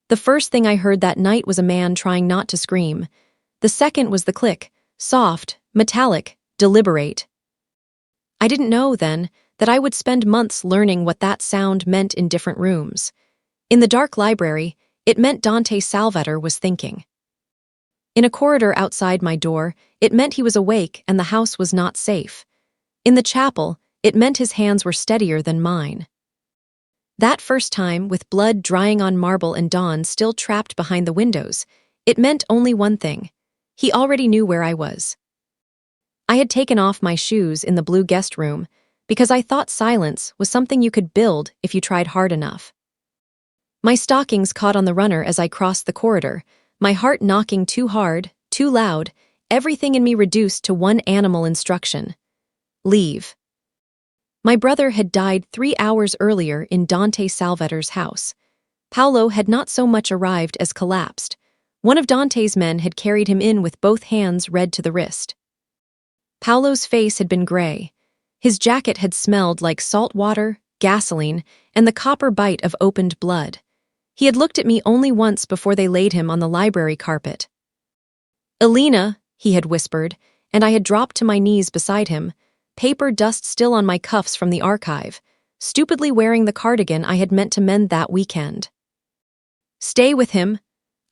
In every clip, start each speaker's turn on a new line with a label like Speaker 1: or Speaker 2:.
Speaker 1: The first thing I heard that night was a man trying not to scream. The second was the click, soft, metallic, deliberate. I didn't know then that I would spend months learning what that sound meant in different rooms. In the dark library, it meant Dante Salvator was thinking. In a corridor outside my door, it meant he was awake and the house was not safe. In the chapel, it meant his hands were steadier than mine. That first time, with blood drying on marble and dawn still trapped behind the windows, it meant only one thing. He already knew where I was. I had taken off my shoes in the blue guest room because I thought silence was something you could build if you tried hard enough. My stockings caught on the runner as I crossed the corridor, my heart knocking too hard, too loud, everything in me reduced to one animal instruction. Leave. My brother had died 3 hours earlier in Dante Salvator's house. Paolo had not so much arrived as collapsed. One of Dante's men had carried him in with both hands red to the wrist. Paolo's face had been gray. His jacket had smelled like salt water, gasoline, and the copper bite of opened blood. He had looked at me only once before they laid him on the library carpet. "Elena," he had whispered, and I had dropped to my knees beside him, paper dust still on my cuffs from the archive, stupidly wearing the cardigan I had meant to mend that weekend. "Stay with him."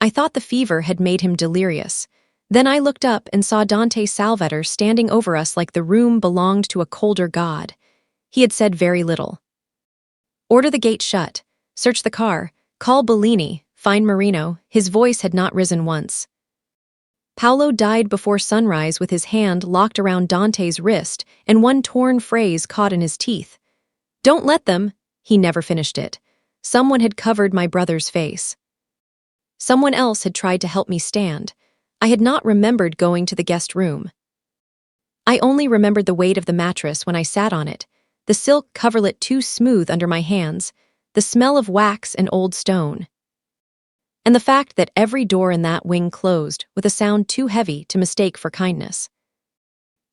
Speaker 1: I thought the fever had made him delirious. Then I looked up and saw Dante Salvator standing over us like the room belonged to a colder god. He had said very little. "Order the gate shut. Search the car. Call Bellini. Find Marino." His voice had not risen once. Paolo died before sunrise with his hand locked around Dante's wrist and one torn phrase caught in his teeth. "Don't let them." He never finished it. Someone had covered my brother's face. Someone else had tried to help me stand. I had not remembered going to the guest room. I only remembered the weight of the mattress when I sat on it, the silk coverlet too smooth under my hands, the smell of wax and old stone, and the fact that every door in that wing closed with a sound too heavy to mistake for kindness.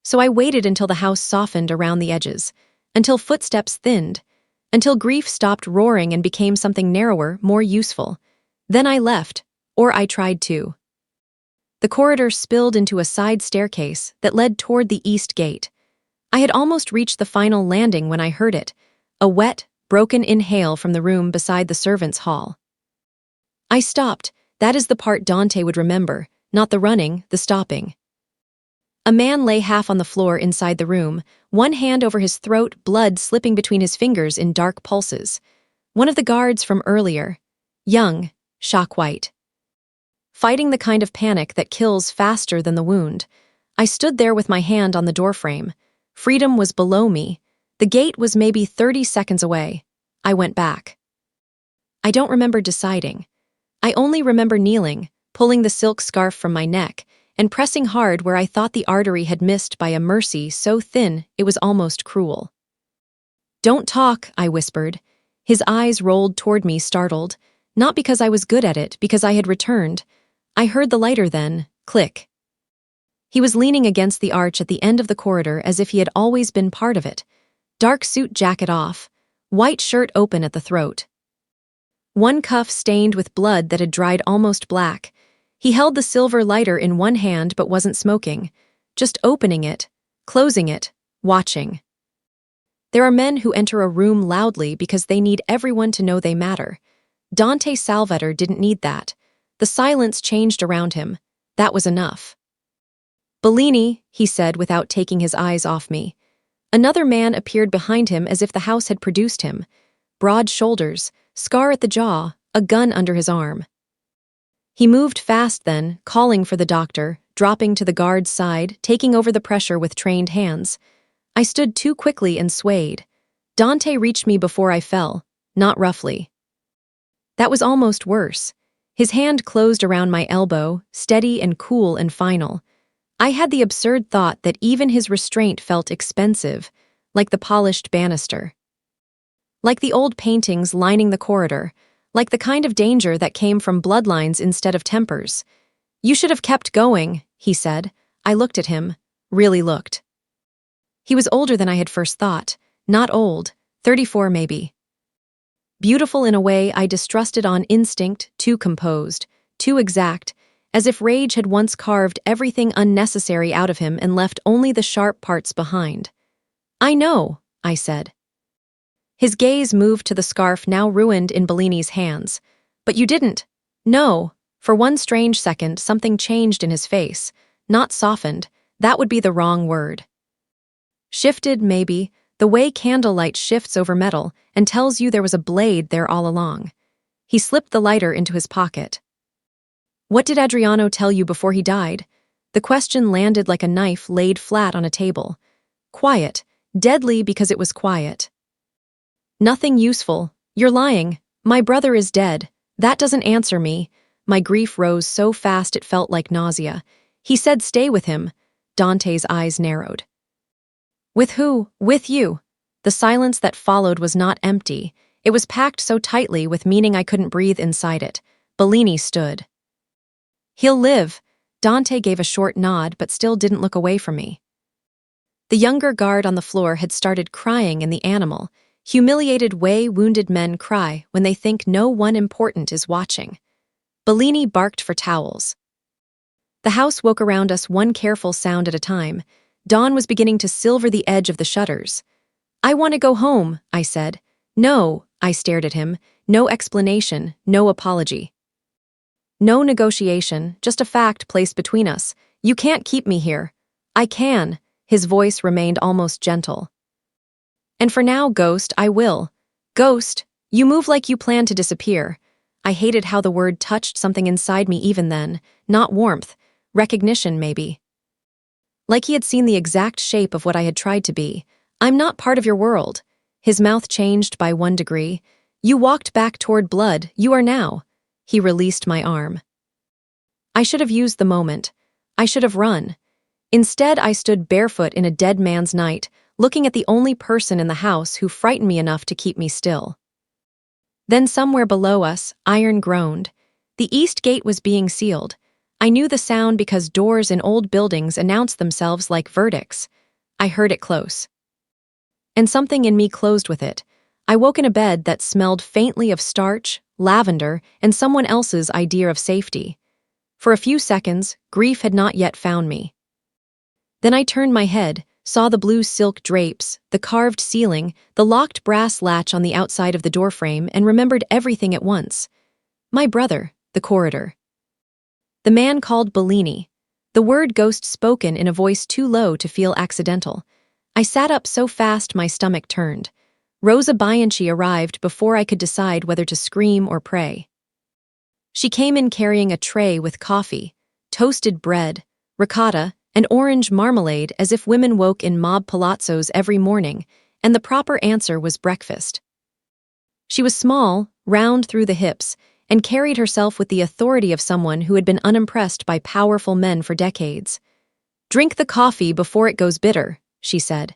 Speaker 1: So I waited until the house softened around the edges, until footsteps thinned, until grief stopped roaring and became something narrower, more useful. Then I left, or I tried to. The corridor spilled into a side staircase that led toward the east gate. I had almost reached the final landing when I heard it, a wet, broken inhale from the room beside the servants' hall. I stopped. That is the part Dante would remember, not the running, the stopping. A man lay half on the floor inside the room, one hand over his throat, blood slipping between his fingers in dark pulses. One of the guards from earlier. Young, shock-white. Fighting the kind of panic that kills faster than the wound. I stood there with my hand on the doorframe. Freedom was below me. The gate was maybe 30 seconds away. I went back. I don't remember deciding. I only remember kneeling, pulling the silk scarf from my neck, and pressing hard where I thought the artery had missed by a mercy so thin it was almost cruel. "Don't talk," I whispered. His eyes rolled toward me, startled, not because I was good at it, because I had returned. I heard the lighter then, click. He was leaning against the arch at the end of the corridor as if he had always been part of it. Dark suit jacket off, white shirt open at the throat. One cuff stained with blood that had dried almost black. He held the silver lighter in one hand but wasn't smoking, just opening it, closing it, watching. There are men who enter a room loudly because they need everyone to know they matter. Dante Salvator didn't need that. The silence changed around him. That was enough. "Bellini," he said without taking his eyes off me. Another man appeared behind him as if the house had produced him. Broad shoulders, scar at the jaw, a gun under his arm. He moved fast then, calling for the doctor, dropping to the guard's side, taking over the pressure with trained hands. I stood too quickly and swayed. Dante reached me before I fell, not roughly. That was almost worse. His hand closed around my elbow, steady and cool and final. I had the absurd thought that even his restraint felt expensive, like the polished banister. Like the old paintings lining the corridor, like the kind of danger that came from bloodlines instead of tempers. "You should have kept going," he said. I looked at him, really looked. He was older than I had first thought, not old, 34 maybe. Beautiful in a way I distrusted on instinct, too composed, too exact, as if rage had once carved everything unnecessary out of him and left only the sharp parts behind. "I know," I said. His gaze moved to the scarf now ruined in Bellini's hands. "But you didn't." "No." For one strange second, something changed in his face. Not softened. That would be the wrong word. Shifted, maybe, the way candlelight shifts over metal and tells you there was a blade there all along. He slipped the lighter into his pocket. "What did Adriano tell you before he died?" The question landed like a knife laid flat on a table. Quiet. Deadly because it was quiet. "Nothing useful. You're lying. My brother is dead." That doesn't answer me. My grief rose so fast it felt like nausea. "He said stay with him." Dante's eyes narrowed. "With who?" "With you." The silence that followed was not empty. It was packed so tightly with meaning I couldn't breathe inside it. Bellini stood. "He'll live." Dante gave a short nod but still didn't look away from me. The younger guard on the floor had started crying in the animal, humiliated way wounded men cry when they think no one important is watching. Bellini barked for towels. The house woke around us one careful sound at a time. Dawn was beginning to silver the edge of the shutters. "I want to go home," I said. "No," I stared at him. No explanation, no apology. No negotiation, just a fact placed between us. "You can't keep me here." "I can." His voice remained almost gentle. "And for now, Ghost, I will." "Ghost, you move like you plan to disappear." I hated how the word touched something inside me even then. Not warmth. Recognition, maybe. Like he had seen the exact shape of what I had tried to be. "I'm not part of your world." His mouth changed by 1 degree. "You walked back toward blood. You are now." He released my arm. I should have used the moment. I should have run. Instead, I stood barefoot in a dead man's night, looking at the only person in the house who frightened me enough to keep me still. Then somewhere below us, iron groaned. The east gate was being sealed. I knew the sound because doors in old buildings announced themselves like verdicts. I heard it close. And something in me closed with it. I woke in a bed that smelled faintly of starch, lavender, and someone else's idea of safety. For a few seconds, grief had not yet found me. Then I turned my head, saw the blue silk drapes, the carved ceiling, the locked brass latch on the outside of the doorframe, and remembered everything at once. My brother, the corridor. The man called Bellini. The word ghost spoken in a voice too low to feel accidental. I sat up so fast my stomach turned. Rosa Bianchi arrived before I could decide whether to scream or pray. She came in carrying a tray with coffee, toasted bread, ricotta, and orange marmalade as if women woke in mob palazzos every morning, and the proper answer was breakfast. She was small, round through the hips, and carried herself with the authority of someone who had been unimpressed by powerful men for decades. "Drink the coffee before it goes bitter," she said.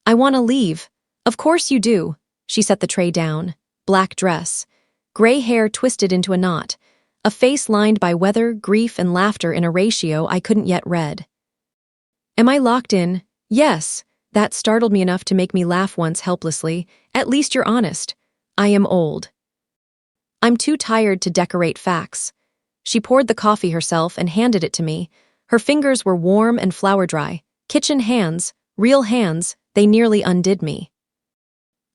Speaker 1: "I want to leave." "Of course you do." She set the tray down. Black dress. Gray hair twisted into a knot. A face lined by weather, grief, and laughter in a ratio I couldn't yet read. "Am I locked in?" "Yes." That startled me enough to make me laugh once helplessly. "At least you're honest." "I am old. I'm too tired to decorate facts." She poured the coffee herself and handed it to me. Her fingers were warm and flour dry. Kitchen hands, real hands, they nearly undid me.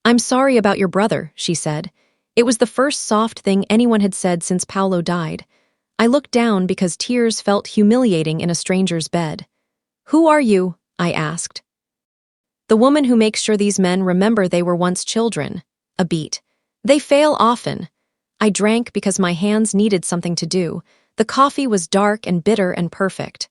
Speaker 1: "I'm sorry about your brother," she said. It was the first soft thing anyone had said since Paolo died. I looked down because tears felt humiliating in a stranger's bed. "Who are you?" I asked. "The woman who makes sure these men remember they were once children." A beat. "They fail often." I drank because my hands needed something to do. The coffee was dark and bitter and perfect.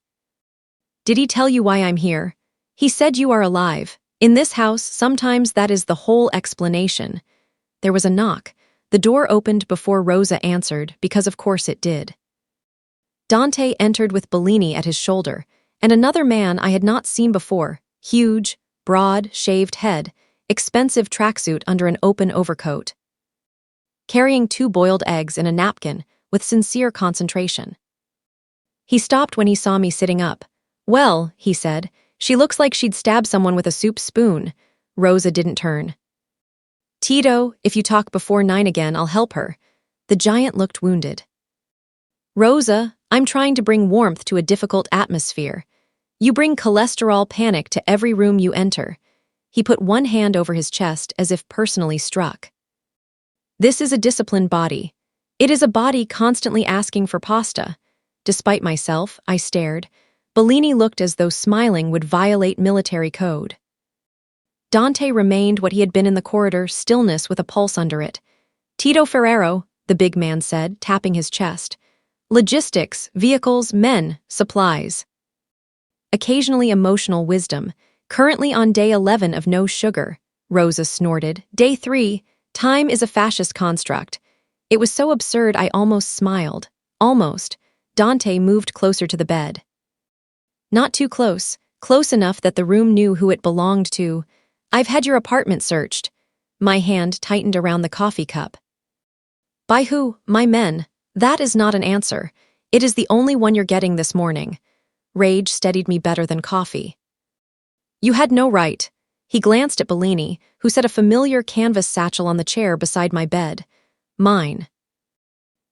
Speaker 1: "Did he tell you why I'm here?" "He said you are alive. In this house, sometimes that is the whole explanation." There was a knock. The door opened before Rosa answered, because of course it did. Dante entered with Bellini at his shoulder, and another man I had not seen before, huge, broad, shaved head, expensive tracksuit under an open overcoat. Carrying 2 boiled eggs in a napkin, with sincere concentration. He stopped when he saw me sitting up. "Well," he said, "she looks like she'd stab someone with a soup spoon." Rosa didn't turn. Tito, if you talk before 9 again, I'll help her. The giant looked wounded. Rosa, I'm trying to bring warmth to a difficult atmosphere. You bring cholesterol panic to every room you enter. He put one hand over his chest as if personally struck. This is a disciplined body. It is a body constantly asking for pasta. Despite myself, I stared. Bellini looked as though smiling would violate military code. Dante remained what he had been in the corridor, stillness with a pulse under it. Tito Ferrero, the big man said, tapping his chest. Logistics, vehicles, men, supplies. Occasionally emotional wisdom. Currently on day 11 of no sugar. Rosa snorted. Day 3, time is a fascist construct. It was so absurd I almost smiled. Almost. Dante moved closer to the bed. Not too close. Close enough that the room knew who it belonged to. I've had your apartment searched. My hand tightened around the coffee cup. By who? My men. That is not an answer. It is the only one you're getting this morning. Rage steadied me better than coffee. You had no right. He glanced at Bellini, who set a familiar canvas satchel on the chair beside my bed. Mine.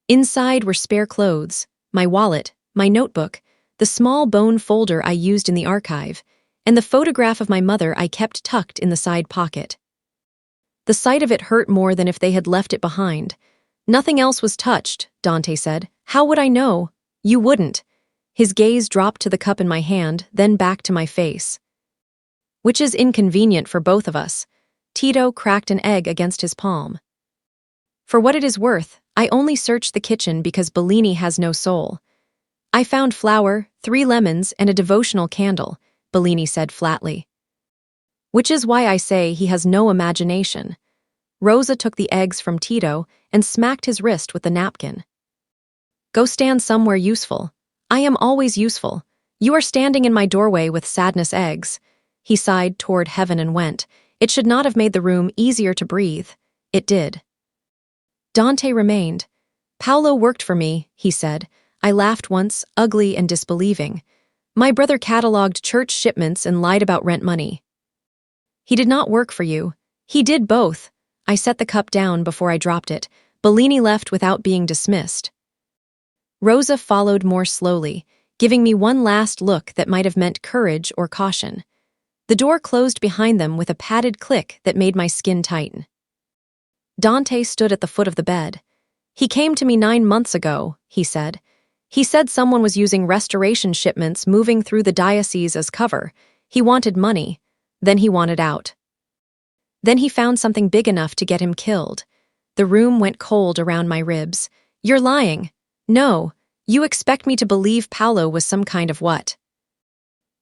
Speaker 1: Inside were spare clothes, my wallet, my notebook, the small bone folder I used in the archive, and the photograph of my mother I kept tucked in the side pocket. The sight of it hurt more than if they had left it behind. Nothing else was touched, Dante said. How would I know? You wouldn't. His gaze dropped to the cup in my hand, then back to my face. Which is inconvenient for both of us. Tito cracked an egg against his palm. For what it is worth, I only searched the kitchen because Bellini has no soul. I found flour, 3 lemons, and a devotional candle, Bellini said flatly. Which is why I say he has no imagination. Rosa took the eggs from Tito and smacked his wrist with the napkin. Go stand somewhere useful. I am always useful. You are standing in my doorway with sadness eggs. He sighed toward heaven and went. It should not have made the room easier to breathe. It did. Dante remained. Paolo worked for me, he said. I laughed once, ugly and disbelieving. My brother catalogued church shipments and lied about rent money. He did not work for you. He did both. I set the cup down before I dropped it. Bellini left without being dismissed. Rosa followed more slowly, giving me one last look that might have meant courage or caution. The door closed behind them with a padded click that made my skin tighten. Dante stood at the foot of the bed. He came to me 9 months ago, he said. He said someone was using restoration shipments moving through the diocese as cover. He wanted money. Then he wanted out. Then he found something big enough to get him killed. The room went cold around my ribs. You're lying. No, you expect me to believe Paolo was some kind of what?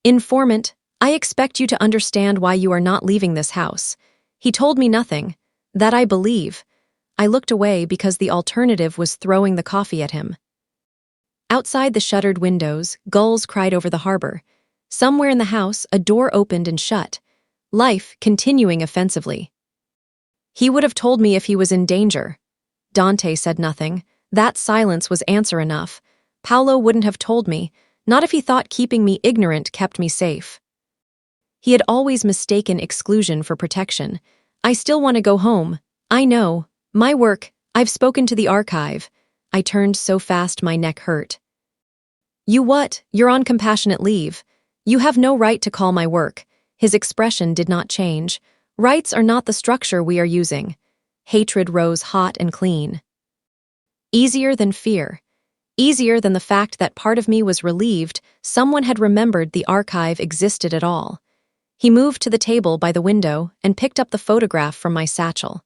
Speaker 1: Informant, I expect you to understand why you are not leaving this house. He told me nothing. That I believe. I looked away because the alternative was throwing the coffee at him. Outside the shuttered windows, gulls cried over the harbor. Somewhere in the house, a door opened and shut. Life continuing offensively. He would have told me if he was in danger. Dante said nothing. That silence was answer enough. Paolo wouldn't have told me, not if he thought keeping me ignorant kept me safe. He had always mistaken exclusion for protection. I still want to go home. I know. My work. I've spoken to the archive. I turned so fast my neck hurt. You what? You're on compassionate leave. You have no right to call my work. His expression did not change. Rights are not the structure we are using. Hatred rose hot and clean. Easier than fear. Easier than the fact that part of me was relieved someone had remembered the archive existed at all. He moved to the table by the window and picked up the photograph from my satchel.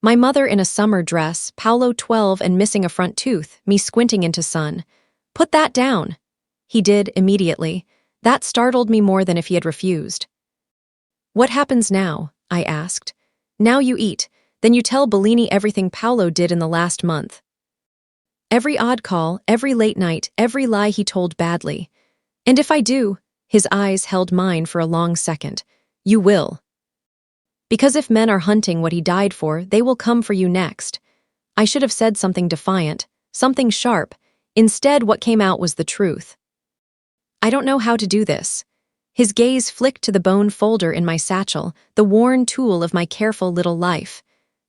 Speaker 1: My mother in a summer dress, Paolo 12 and missing a front tooth, me squinting into sun. Put that down. He did immediately. That startled me more than if he had refused. What happens now? I asked. Now you eat, then you tell Bellini everything Paolo did in the last month. Every odd call, every late night, every lie he told badly. And if I do, his eyes held mine for a long second. You will. Because if men are hunting what he died for, they will come for you next. I should have said something defiant, something sharp. Instead, what came out was the truth. I don't know how to do this. His gaze flicked to the bone folder in my satchel, the worn tool of my careful little life.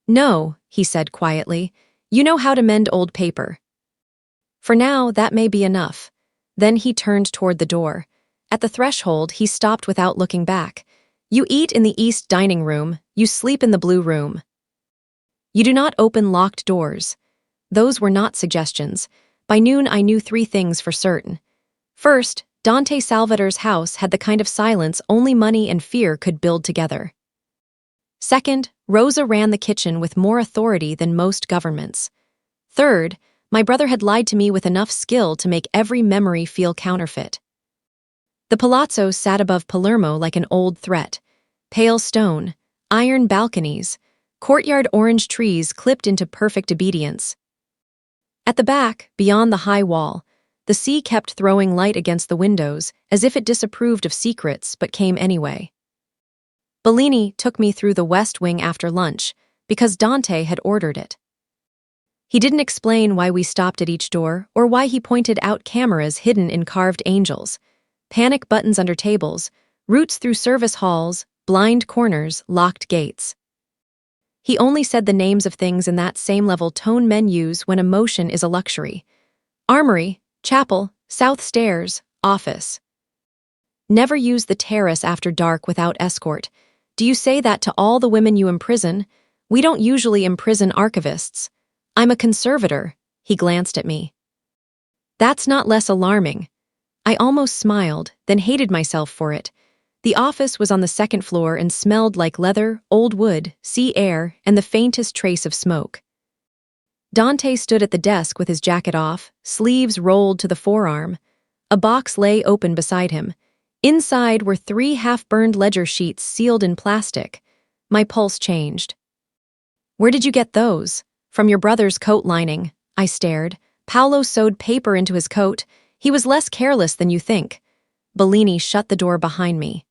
Speaker 1: "No," he said quietly. "You know how to mend old paper. For now, that may be enough." Then he turned toward the door. At the threshold, he stopped without looking back. "You eat in the east dining room, you sleep in the blue room. You do not open locked doors." Those were not suggestions. By noon, I knew 3 things for certain. First, Dante Salvator's house had the kind of silence only money and fear could build together. Second, Rosa ran the kitchen with more authority than most governments. Third, my brother had lied to me with enough skill to make every memory feel counterfeit. The palazzo sat above Palermo like an old threat. Pale stone, iron balconies, courtyard orange trees clipped into perfect obedience. At the back, beyond the high wall, the sea kept throwing light against the windows as if it disapproved of secrets but came anyway. Bellini took me through the west wing after lunch because Dante had ordered it. He didn't explain why we stopped at each door or why he pointed out cameras hidden in carved angels, panic buttons under tables, routes through service halls, blind corners, locked gates. He only said the names of things in that same-level tone men use when emotion is a luxury. Armory, chapel, south stairs, office. Never use the terrace after dark without escort. Do you say that to all the women you imprison? We don't usually imprison archivists. I'm a conservator, he glanced at me. That's not less alarming. I almost smiled, then hated myself for it. The office was on the second floor and smelled like leather, old wood, sea air, and the faintest trace of smoke. Dante stood at the desk with his jacket off, sleeves rolled to the forearm. A box lay open beside him. Inside were 3 half-burned ledger sheets sealed in plastic. My pulse changed. "Where did you get those?" "From your brother's coat lining," I stared. Paolo sewed paper into his coat. He was less careless than you think. Bellini shut the door behind me.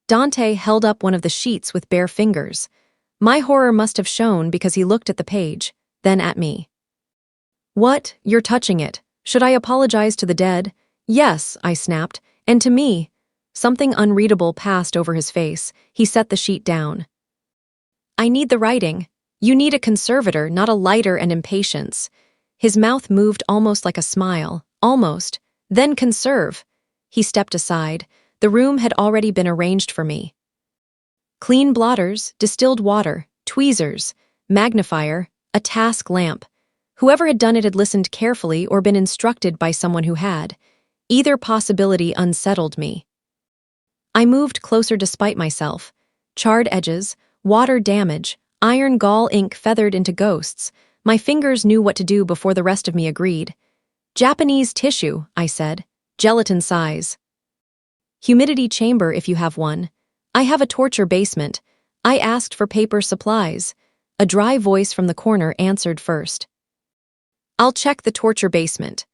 Speaker 1: Dante held up one of the sheets with bare fingers. My horror must have shown because he looked at the page, then at me. "What? You're touching it. Should I apologize to the dead?" "Yes," I snapped. "And to me." Something unreadable passed over his face. He set the sheet down. "I need the writing. You need a conservator, not a lighter and impatience." His mouth moved almost like a smile. Almost. "Then conserve." He stepped aside. The room had already been arranged for me. Clean blotters, distilled water, tweezers, magnifier, a task lamp. Whoever had done it had listened carefully or been instructed by someone who had. Either possibility unsettled me. I moved closer despite myself. Charred edges, water damage, iron gall ink feathered into ghosts. My fingers knew what to do before the rest of me agreed. "Japanese tissue," I said. "Gelatin size. Humidity chamber if you have one." "I have a torture basement." I asked for paper supplies. A dry voice from the corner answered first. "I'll check the torture basement."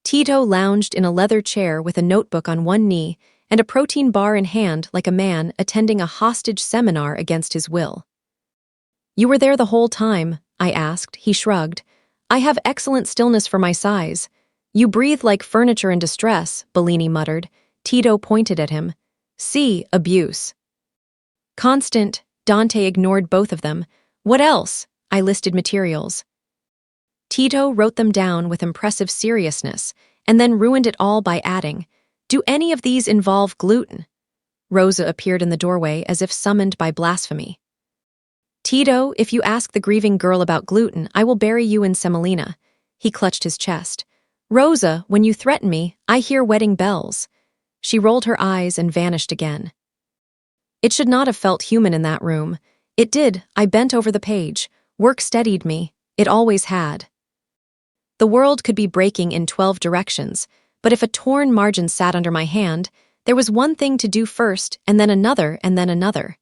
Speaker 1: Tito lounged in a leather chair with a notebook on one knee and a protein bar in hand like a man attending a hostage seminar against his will. "You were there the whole time?" I asked. He shrugged. "I have excellent stillness for my size." "You breathe like furniture in distress," Bellini muttered. Tito pointed at him. "See, abuse." "Constant." Dante ignored both of them. "What else?" I listed materials. Tito wrote them down with impressive seriousness, and then ruined it all by adding, "Do any of these involve gluten?" Rosa appeared in the doorway as if summoned by blasphemy. "Tito, if you ask the grieving girl about gluten, I will bury you in semolina." He clutched his chest. "Rosa, when you threaten me, I hear wedding bells." She rolled her eyes and vanished again. It should not have felt human in that room. It did. I bent over the page. Work steadied me. It always had. The world could be breaking in 12 directions, but if a torn margin sat under my hand, there was one thing to do first, and then another, and then another.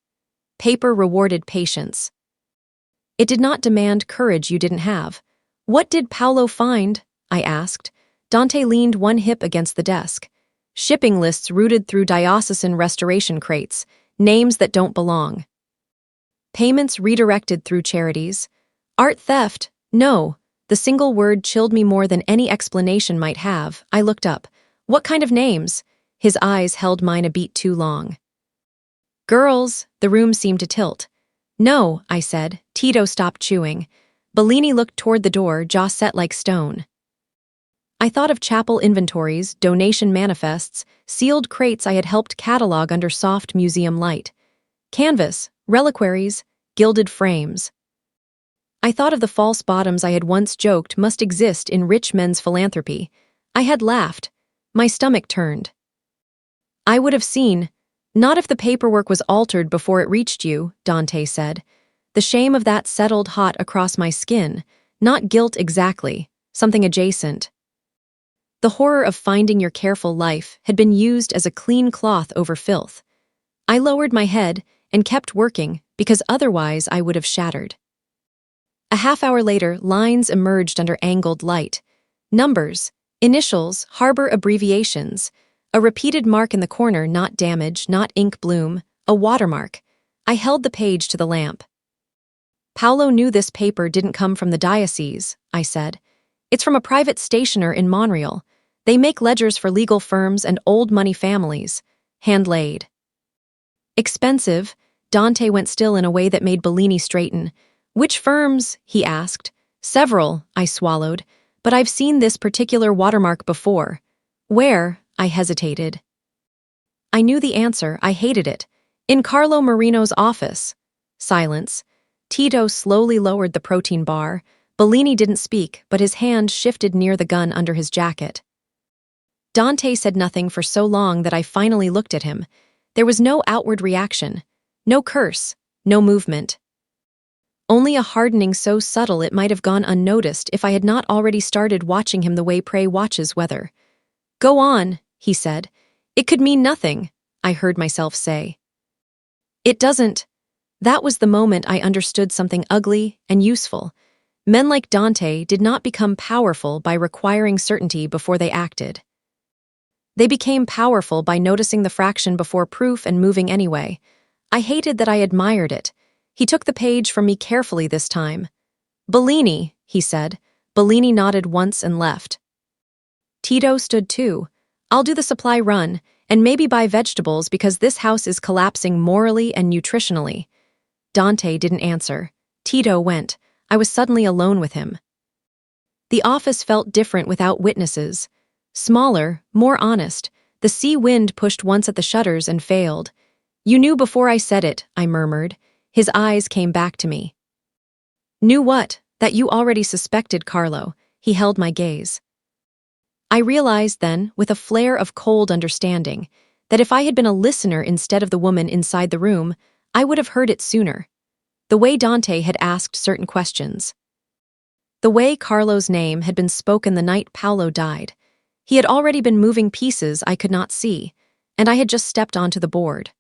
Speaker 1: Paper rewarded patience. It did not demand courage you didn't have. "What did Paolo find?" I asked. Dante leaned one hip against the desk. "Shipping lists routed through diocesan restoration crates, names that don't belong. Payments redirected through charities. Art theft? No." The single word chilled me more than any explanation might have. I looked up. "What kind of names?" His eyes held mine a beat too long. Girls, the room seemed to tilt. No, I said. Tito stopped chewing. Bellini looked toward the door, jaw set like stone. I thought of chapel inventories, donation manifests, sealed crates I had helped catalog under soft museum light. Canvas, reliquaries, gilded frames. I thought of the false bottoms I had once joked must exist in rich men's philanthropy. I had laughed. My stomach turned. I would have seen. Not if the paperwork was altered before it reached you, Dante said. The shame of that settled hot across my skin. Not guilt exactly, something adjacent. The horror of finding your careful life had been used as a clean cloth over filth. I lowered my head and kept working because otherwise I would have shattered. A half-hour later, lines emerged under angled light. Numbers, initials, harbor abbreviations. A repeated mark in the corner, not damage, not ink bloom, a watermark. I held the page to the lamp. Paolo knew this paper didn't come from the diocese, I said. It's from a private stationer in Montreal. They make ledgers for legal firms and old money families. Hand-laid. Expensive, Dante went still in a way that made Bellini straighten. Which firms? He asked. Several, I swallowed, but I've seen this particular watermark before. Where? I hesitated. I knew the answer. I hated it. In Carlo Marino's office. Silence. Tito slowly lowered the protein bar. Bellini didn't speak, but his hand shifted near the gun under his jacket. Dante said nothing for so long that I finally looked at him. There was no outward reaction, no curse, no movement. Only a hardening so subtle it might have gone unnoticed if I had not already started watching him the way prey watches weather. Go on, he said. It could mean nothing, I heard myself say. It doesn't. That was the moment I understood something ugly and useful. Men like Dante did not become powerful by requiring certainty before they acted. They became powerful by noticing the fraction before proof and moving anyway. I hated that I admired it. He took the page from me carefully this time. Bellini, he said. Bellini nodded once and left. Tito stood too. I'll do the supply run, and maybe buy vegetables because this house is collapsing morally and nutritionally. Dante didn't answer. Tito went. I was suddenly alone with him. The office felt different without witnesses. Smaller, more honest. The sea wind pushed once at the shutters and failed. You knew before I said it, I murmured. His eyes came back to me. Knew what? That you already suspected, Carlo. He held my gaze. I realized then, with a flare of cold understanding, that if I had been a listener instead of the woman inside the room, I would have heard it sooner. The way Dante had asked certain questions. The way Carlo's name had been spoken the night Paolo died. He had already been moving pieces I could not see, and I had just stepped onto the board.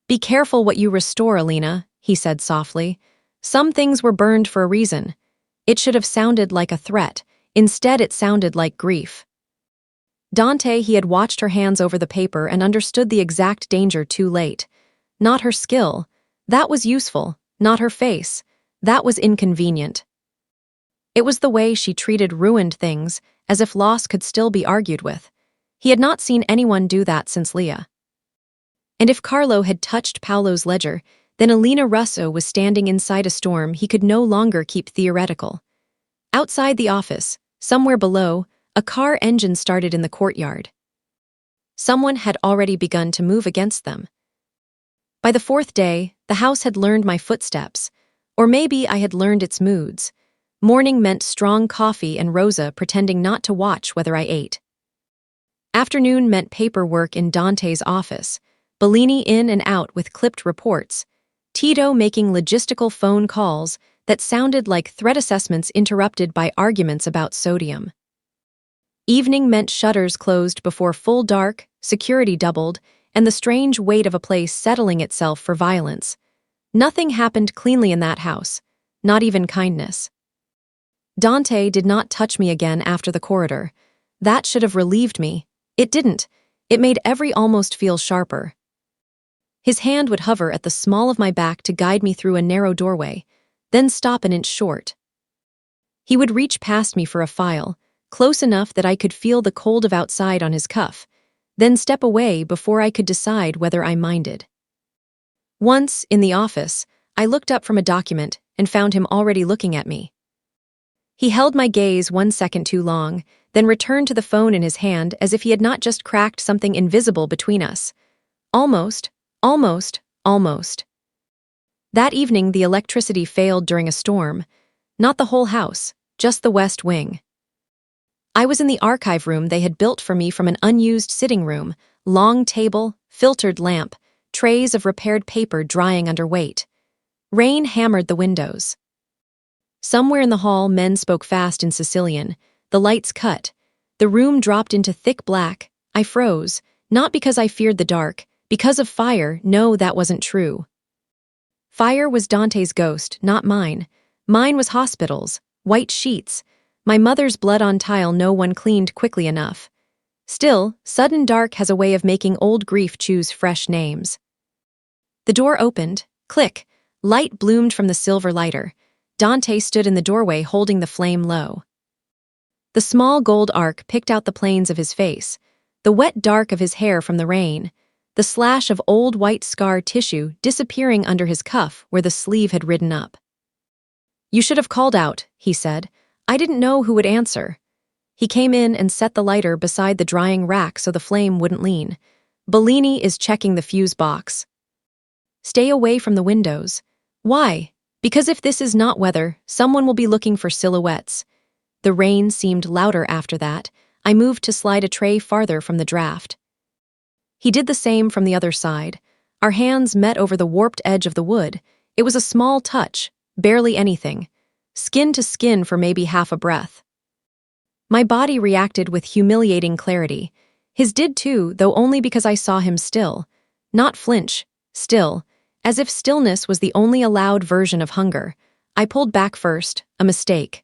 Speaker 1: Be careful what you restore, Alina, he said softly. Some things were burned for a reason. It should have sounded like a threat. Instead, it sounded like grief. Dante, he had watched her hands over the paper and understood the exact danger too late. Not her skill. That was useful. Not her face. That was inconvenient. It was the way she treated ruined things, as if loss could still be argued with. He had not seen anyone do that since Leah. And if Carlo had touched Paolo's ledger, then Alina Russo was standing inside a storm he could no longer keep theoretical. Outside the office, somewhere below, a car engine started in the courtyard. Someone had already begun to move against them. By the fourth day, the house had learned my footsteps, or maybe I had learned its moods. Morning meant strong coffee and Rosa pretending not to watch whether I ate. Afternoon meant paperwork in Dante's office, Bellini in and out with clipped reports, Tito making logistical phone calls that sounded like threat assessments interrupted by arguments about sodium. Evening meant shutters closed before full dark, security doubled, and the strange weight of a place settling itself for violence. Nothing happened cleanly in that house, not even kindness. Dante did not touch me again after the corridor. That should have relieved me. It didn't. It made every almost feel sharper. His hand would hover at the small of my back to guide me through a narrow doorway, then stop an inch short. He would reach past me for a file, close enough that I could feel the cold of outside on his cuff, then step away before I could decide whether I minded. Once, in the office, I looked up from a document and found him already looking at me. He held my gaze 1 second too long, then returned to the phone in his hand as if he had not just cracked something invisible between us. Almost, almost, almost. That evening, the electricity failed during a storm. Not the whole house, just the west wing. I was in the archive room they had built for me from an unused sitting room, long table, filtered lamp, trays of repaired paper drying under weight. Rain hammered the windows. Somewhere in the hall, men spoke fast in Sicilian. The lights cut. The room dropped into thick black. I froze, not because I feared the dark, because of fire. No, that wasn't true. Fire was Dante's ghost, not mine. Mine was hospitals, white sheets, my mother's blood on tile no one cleaned quickly enough. Still, sudden dark has a way of making old grief choose fresh names. The door opened. Click. Light bloomed from the silver lighter. Dante stood in the doorway holding the flame low. The small gold arc picked out the planes of his face, the wet dark of his hair from the rain, the slash of old white scar tissue disappearing under his cuff where the sleeve had ridden up. "You should have called out," he said. "I didn't know who would answer." He came in and set the lighter beside the drying rack so the flame wouldn't lean. "Bellini is checking the fuse box." "Stay away from the windows." "Why?" "Because if this is not weather, someone will be looking for silhouettes." The rain seemed louder after that. I moved to slide a tray farther from the draft. He did the same from the other side. Our hands met over the warped edge of the wood. It was a small touch, barely anything. Skin to skin for maybe half a breath. My body reacted with humiliating clarity. His did too, though only because I saw him still. Not flinch, still, as if stillness was the only allowed version of hunger. I pulled back first, a mistake.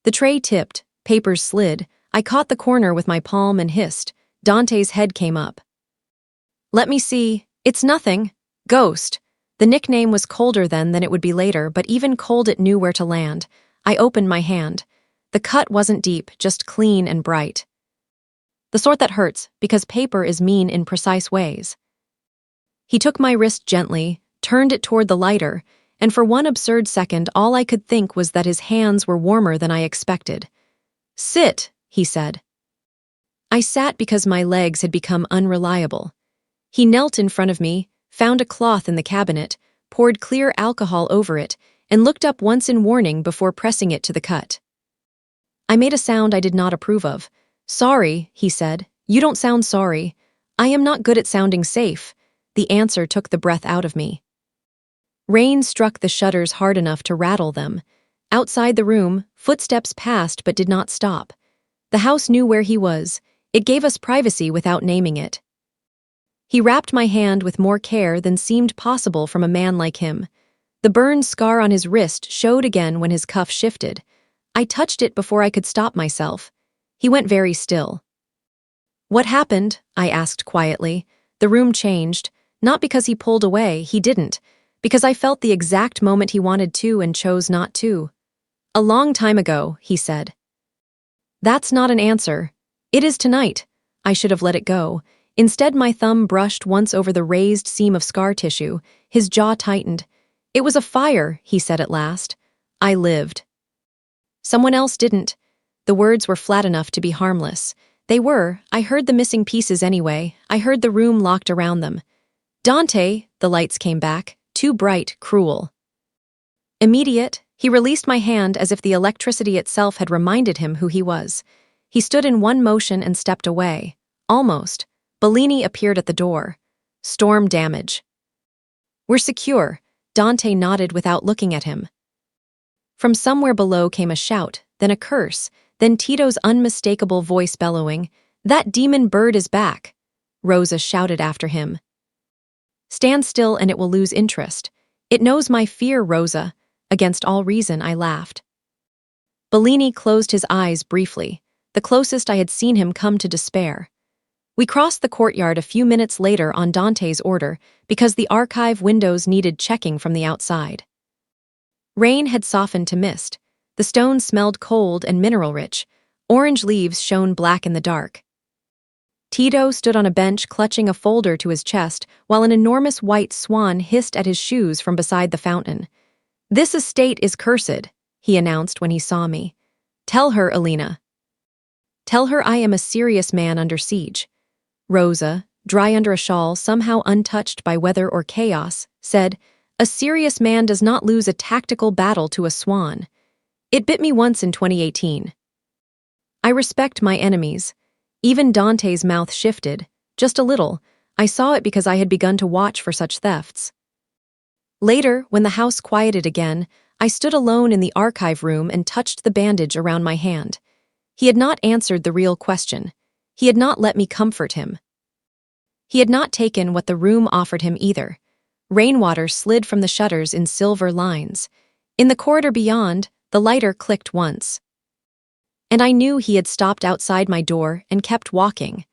Speaker 1: The tray tipped, papers slid. I caught the corner with my palm and hissed. Dante's head came up. "Let me see. It's nothing. Ghost." The nickname was colder then than it would be later, but even cold it knew where to land. I opened my hand. The cut wasn't deep, just clean and bright. The sort that hurts, because paper is mean in precise ways. He took my wrist gently, turned it toward the lighter, and for one absurd second all I could think was that his hands were warmer than I expected. "Sit," he said. I sat because my legs had become unreliable. He knelt in front of me, found a cloth in the cabinet, poured clear alcohol over it, and looked up once in warning before pressing it to the cut. I made a sound I did not approve of. "Sorry," he said. "You don't sound sorry." "I am not good at sounding safe." The answer took the breath out of me. Rain struck the shutters hard enough to rattle them. Outside the room, footsteps passed but did not stop. The house knew where he was. It gave us privacy without naming it. He wrapped my hand with more care than seemed possible from a man like him. The burn scar on his wrist showed again when his cuff shifted. I touched it before I could stop myself. He went very still. "What happened?" I asked quietly. The room changed. Not because he pulled away, he didn't. Because I felt the exact moment he wanted to and chose not to. "A long time ago," he said. "That's not an answer." "It is tonight." I should have let it go. Instead, my thumb brushed once over the raised seam of scar tissue. His jaw tightened. "It was a fire," he said at last. "I lived. Someone else didn't." The words were flat enough to be harmless. They were. I heard the missing pieces anyway. I heard the room locked around them. "Dante," the lights came back. Too bright, cruel. Immediate, he released my hand as if the electricity itself had reminded him who he was. He stood in one motion and stepped away. Almost. Bellini appeared at the door. "Storm damage." "We're secure." Dante nodded without looking at him. From somewhere below came a shout, then a curse, then Tito's unmistakable voice bellowing, "That demon bird is back." Rosa shouted after him. "Stand still and it will lose interest. It knows my fear, Rosa." Against all reason, I laughed. Bellini closed his eyes briefly, the closest I had seen him come to despair. We crossed the courtyard a few minutes later on Dante's order because the archive windows needed checking from the outside. Rain had softened to mist. The stone smelled cold and mineral-rich. Orange leaves shone black in the dark. Tito stood on a bench clutching a folder to his chest while an enormous white swan hissed at his shoes from beside the fountain. "This estate is cursed," he announced when he saw me. "Tell her, Alina. Tell her I am a serious man under siege." Rosa, dry under a shawl, somehow untouched by weather or chaos, said, "A serious man does not lose a tactical battle to a swan. It bit me once in 2018. I respect my enemies." Even Dante's mouth shifted, just a little. I saw it because I had begun to watch for such thefts. Later, when the house quieted again, I stood alone in the archive room and touched the bandage around my hand. He had not answered the real question. He had not let me comfort him. He had not taken what the room offered him either. Rainwater slid from the shutters in silver lines. In the corridor beyond, the lighter clicked once. And I knew he had stopped outside my door and kept walking.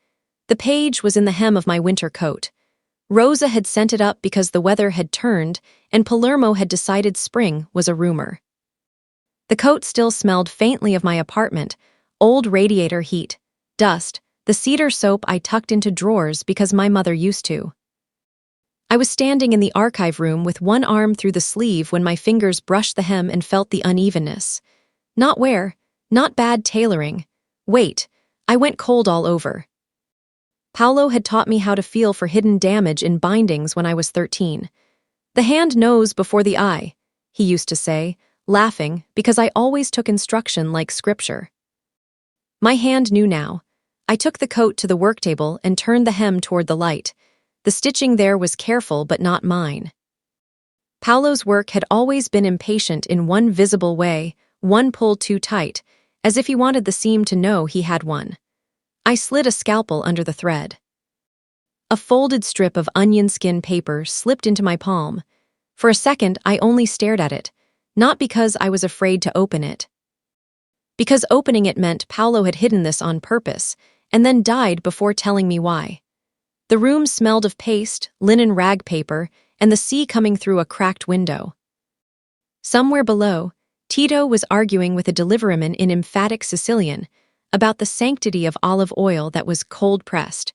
Speaker 1: The page was in the hem of my winter coat. Rosa had sent it up because the weather had turned and Palermo had decided spring was a rumor. The coat still smelled faintly of my apartment, old radiator heat, dust, the cedar soap I tucked into drawers because my mother used to. I was standing in the archive room with one arm through the sleeve when my fingers brushed the hem and felt the unevenness. Not wear, not bad tailoring. Wait, I went cold all over. Paolo had taught me how to feel for hidden damage in bindings when I was 13. "The hand knows before the eye," he used to say, laughing because I always took instruction like scripture. My hand knew now. I took the coat to the work table and turned the hem toward the light. The stitching there was careful but not mine. Paolo's work had always been impatient in one visible way, one pull too tight, as if he wanted the seam to know he had one. I slid a scalpel under the thread. A folded strip of onion skin paper slipped into my palm. For a second, I only stared at it, not because I was afraid to open it. Because opening it meant Paolo had hidden this on purpose, and then died before telling me why. The room smelled of paste, linen rag paper, and the sea coming through a cracked window. Somewhere below, Tito was arguing with a deliveryman in emphatic Sicilian about the sanctity of olive oil that was cold-pressed.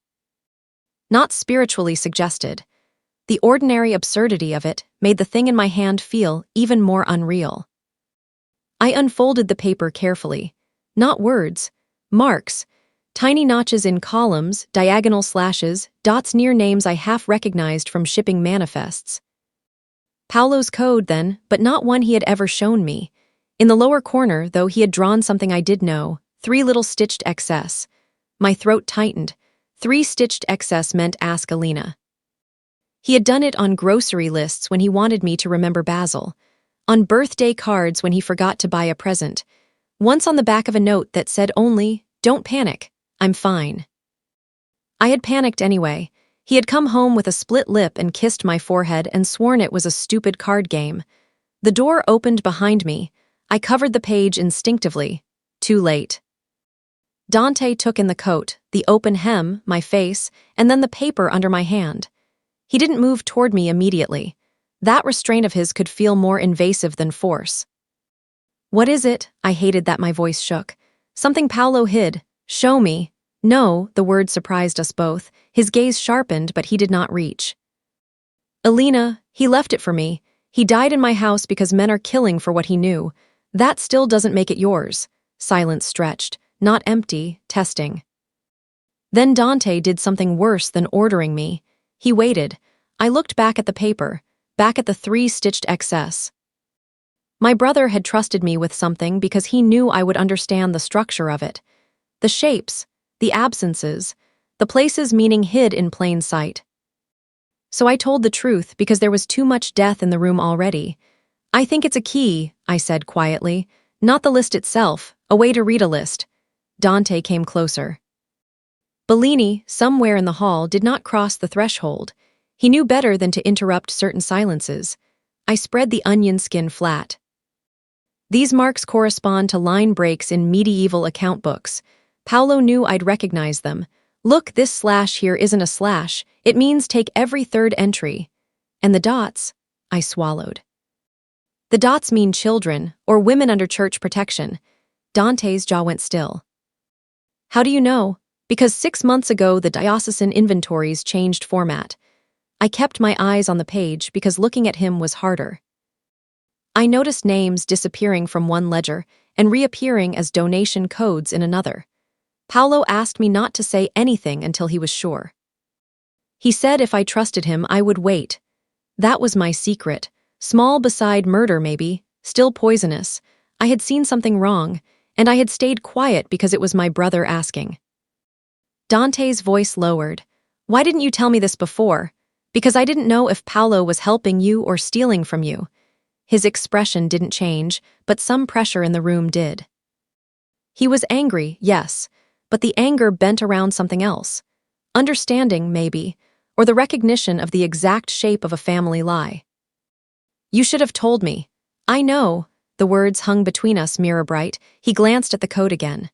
Speaker 1: Not spiritually suggested. The ordinary absurdity of it made the thing in my hand feel even more unreal. I unfolded the paper carefully. Not words, marks, tiny notches in columns, diagonal slashes, dots near names I half recognized from shipping manifests. Paolo's code, then, but not one he had ever shown me. In the lower corner, though, he had drawn something I did know, 3 little stitched XS. My throat tightened. 3 stitched XS meant ask Alina. He had done it on grocery lists when he wanted me to remember Basil, on birthday cards when he forgot to buy a present, once on the back of a note that said only, "Don't panic, I'm fine." I had panicked anyway. He had come home with a split lip and kissed my forehead and sworn it was a stupid card game. The door opened behind me. I covered the page instinctively. Too late. Dante took in the coat, the open hem, my face, and then the paper under my hand. He didn't move toward me immediately. That restraint of his could feel more invasive than force. "What is it?" I hated that my voice shook. "Something Paolo hid. Show me." "No," the word surprised us both. His gaze sharpened, but he did not reach. "Alina, he left it for me. He died in my house because men are killing for what he knew. That still doesn't make it yours." Silence stretched, not empty, testing. Then Dante did something worse than ordering me. He waited. I looked back at the paper, back at the 3 stitched XS. My brother had trusted me with something because he knew I would understand the structure of it. The shapes, the absences, the places meaning hid in plain sight. So I told the truth because there was too much death in the room already. "I think it's a key," I said quietly. "Not the list itself, a way to read a list." Dante came closer. Bellini, somewhere in the hall, did not cross the threshold. He knew better than to interrupt certain silences. I spread the onion skin flat. "These marks correspond to line breaks in medieval account books. Paolo knew I'd recognize them. Look, this slash here isn't a slash. It means take every 3rd entry. And the dots," I swallowed. "The dots mean children, or women under church protection." Dante's jaw went still. "How do you know?" Because 6 months ago the diocesan inventories changed format. I kept my eyes on the page because looking at him was harder. I noticed names disappearing from one ledger and reappearing as donation codes in another. Paolo asked me not to say anything until he was sure. He said if I trusted him, I would wait. That was my secret. Small beside murder, maybe, still poisonous. I had seen something wrong, and I had stayed quiet because it was my brother asking. Dante's voice lowered. Why didn't you tell me this before? Because I didn't know if Paolo was helping you or stealing from you. His expression didn't change, but some pressure in the room did. He was angry, yes, but the anger bent around something else. Understanding, maybe, or the recognition of the exact shape of a family lie. You should have told me. I know. The words hung between us mirror bright. He glanced at the code again.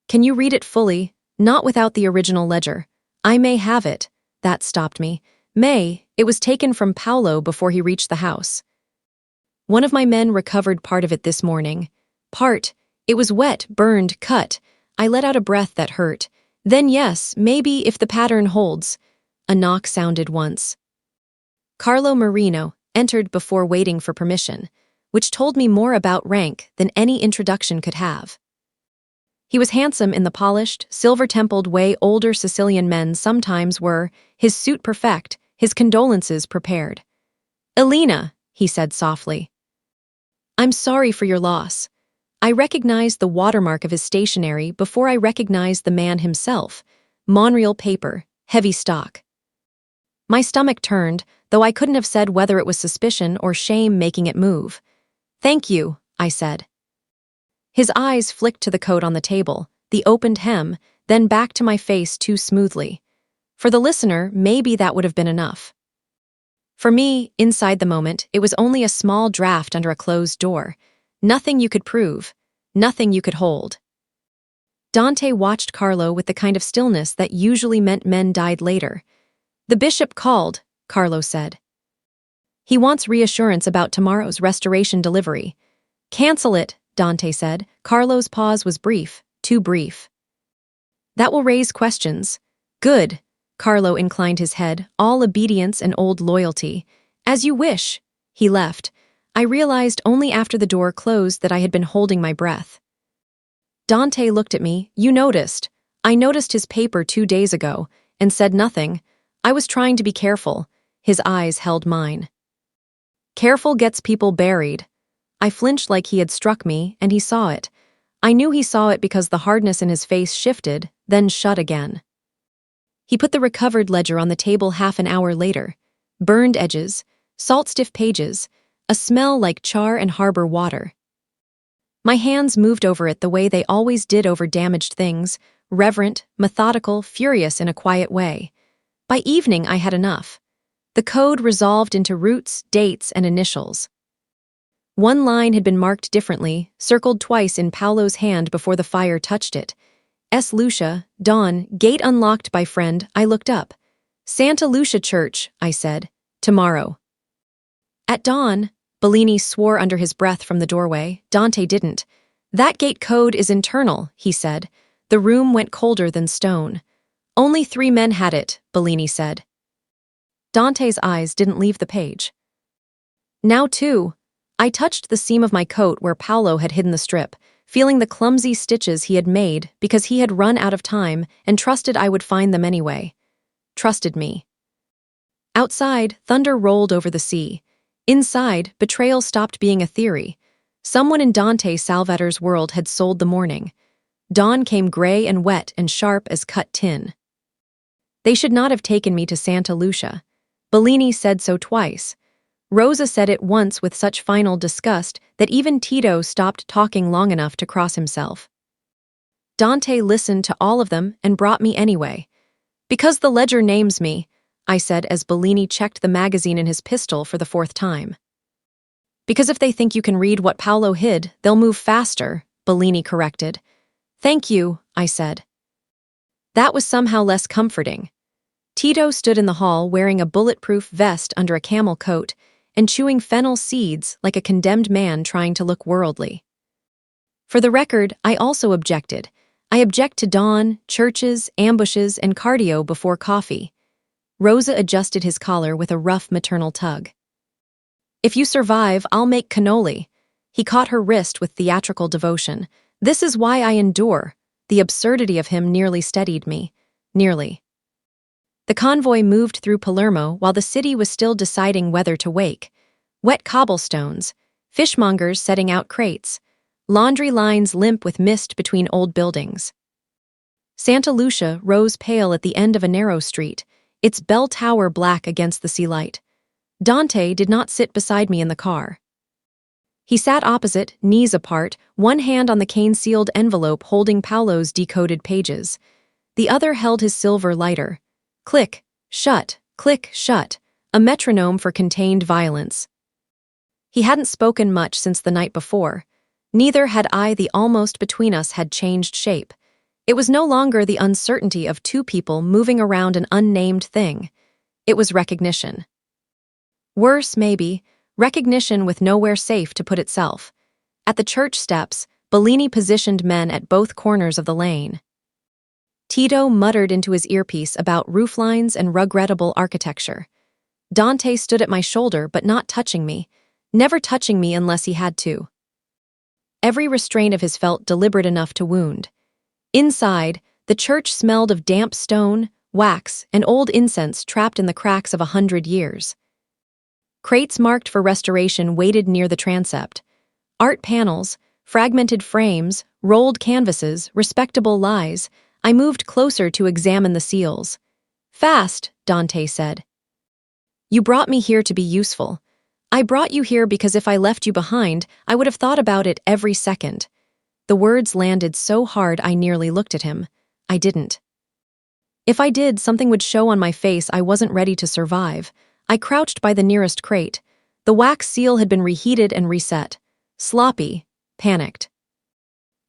Speaker 1: Can you read it fully? Not without the original ledger. I may have it. That stopped me. It was taken from Paolo before he reached the house. One of my men recovered part of it this morning. It was wet, burned, cut. I let out a breath that hurt. Then yes, maybe if the pattern holds. A knock sounded once. Carlo Marino entered before waiting for permission, which told me more about rank than any introduction could have. He was handsome in the polished, silver-templed way older Sicilian men sometimes were, his suit perfect, his condolences prepared. Elena, he said softly. I'm sorry for your loss. I recognized the watermark of his stationery before I recognized the man himself. Monreal paper, heavy stock. My stomach turned, though I couldn't have said whether it was suspicion or shame making it move. Thank you, I said. His eyes flicked to the coat on the table, the opened hem, then back to my face too smoothly. For the listener, maybe that would have been enough. For me, inside the moment, it was only a small draft under a closed door. Nothing you could prove, nothing you could hold. Dante watched Carlo with the kind of stillness that usually meant men died later. The bishop called, Carlo said. He wants reassurance about tomorrow's restoration delivery. Cancel it, Dante said. Carlo's pause was brief, too brief. That will raise questions. Good. Carlo inclined his head, all obedience and old loyalty. As you wish. He left. I realized only after the door closed that I had been holding my breath. Dante looked at me. You noticed. I noticed his paper 2 days ago, and said nothing. I was trying to be careful. His eyes held mine. Careful gets people buried. I flinched like he had struck me, and he saw it. I knew he saw it because the hardness in his face shifted, then shut again. He put the recovered ledger on the table half an hour later. Burned edges, salt-stiff pages, a smell like char and harbor water. My hands moved over it the way they always did over damaged things, reverent, methodical, furious in a quiet way. By evening I had enough. The code resolved into roots, dates, and initials. One line had been marked differently, circled twice in Paolo's hand before the fire touched it. S. Lucia, dawn, gate unlocked by friend. I looked up. Santa Lucia Church, I said. Tomorrow. At dawn, Bellini swore under his breath from the doorway. Dante didn't. That gate code is internal, he said. The room went colder than stone. Only 3 men had it, Bellini said. Dante's eyes didn't leave the page. Now, too. I touched the seam of my coat where Paolo had hidden the strip, feeling the clumsy stitches he had made because he had run out of time and trusted I would find them anyway. Trusted me. Outside, thunder rolled over the sea. Inside, betrayal stopped being a theory. Someone in Dante Salvator's world had sold the morning. Dawn came gray and wet and sharp as cut tin. They should not have taken me to Santa Lucia. Bellini said so twice. Rosa said it once with such final disgust that even Tito stopped talking long enough to cross himself. Dante listened to all of them and brought me anyway. Because the ledger names me, I said as Bellini checked the magazine in his pistol for the 4th time. Because if they think you can read what Paolo hid, they'll move faster, Bellini corrected. Thank you, I said. That was somehow less comforting. Tito stood in the hall wearing a bulletproof vest under a camel coat and chewing fennel seeds like a condemned man trying to look worldly. For the record, I also objected. I object to dawn, churches, ambushes, and cardio before coffee. Rosa adjusted his collar with a rough maternal tug. If you survive, I'll make cannoli. He caught her wrist with theatrical devotion. This is why I endure. The absurdity of him nearly steadied me. Nearly. The convoy moved through Palermo while the city was still deciding whether to wake. Wet cobblestones, fishmongers setting out crates, laundry lines limp with mist between old buildings. Santa Lucia rose pale at the end of a narrow street, its bell tower black against the sea light. Dante did not sit beside me in the car. He sat opposite, knees apart, one hand on the cane-sealed envelope holding Paolo's decoded pages. The other held his silver lighter. Click, shut, a metronome for contained violence. He hadn't spoken much since the night before. Neither had I. The almost between us had changed shape. It was no longer the uncertainty of two people moving around an unnamed thing. It was recognition. Worse, maybe, recognition with nowhere safe to put itself. At the church steps, Bellini positioned men at both corners of the lane. Tito muttered into his earpiece about rooflines and regrettable architecture. Dante stood at my shoulder but not touching me, never touching me unless he had to. Every restraint of his felt deliberate enough to wound. Inside, the church smelled of damp stone, wax, and old incense trapped in the cracks of 100 years. Crates marked for restoration waited near the transept. Art panels, fragmented frames, rolled canvases, respectable lies. I moved closer to examine the seals. Fast, Dante said. You brought me here to be useful. I brought you here because if I left you behind, I would have thought about it every second. The words landed so hard I nearly looked at him. I didn't. If I did, something would show on my face I wasn't ready to survive. I crouched by the nearest crate. The wax seal had been reheated and reset. Sloppy, panicked.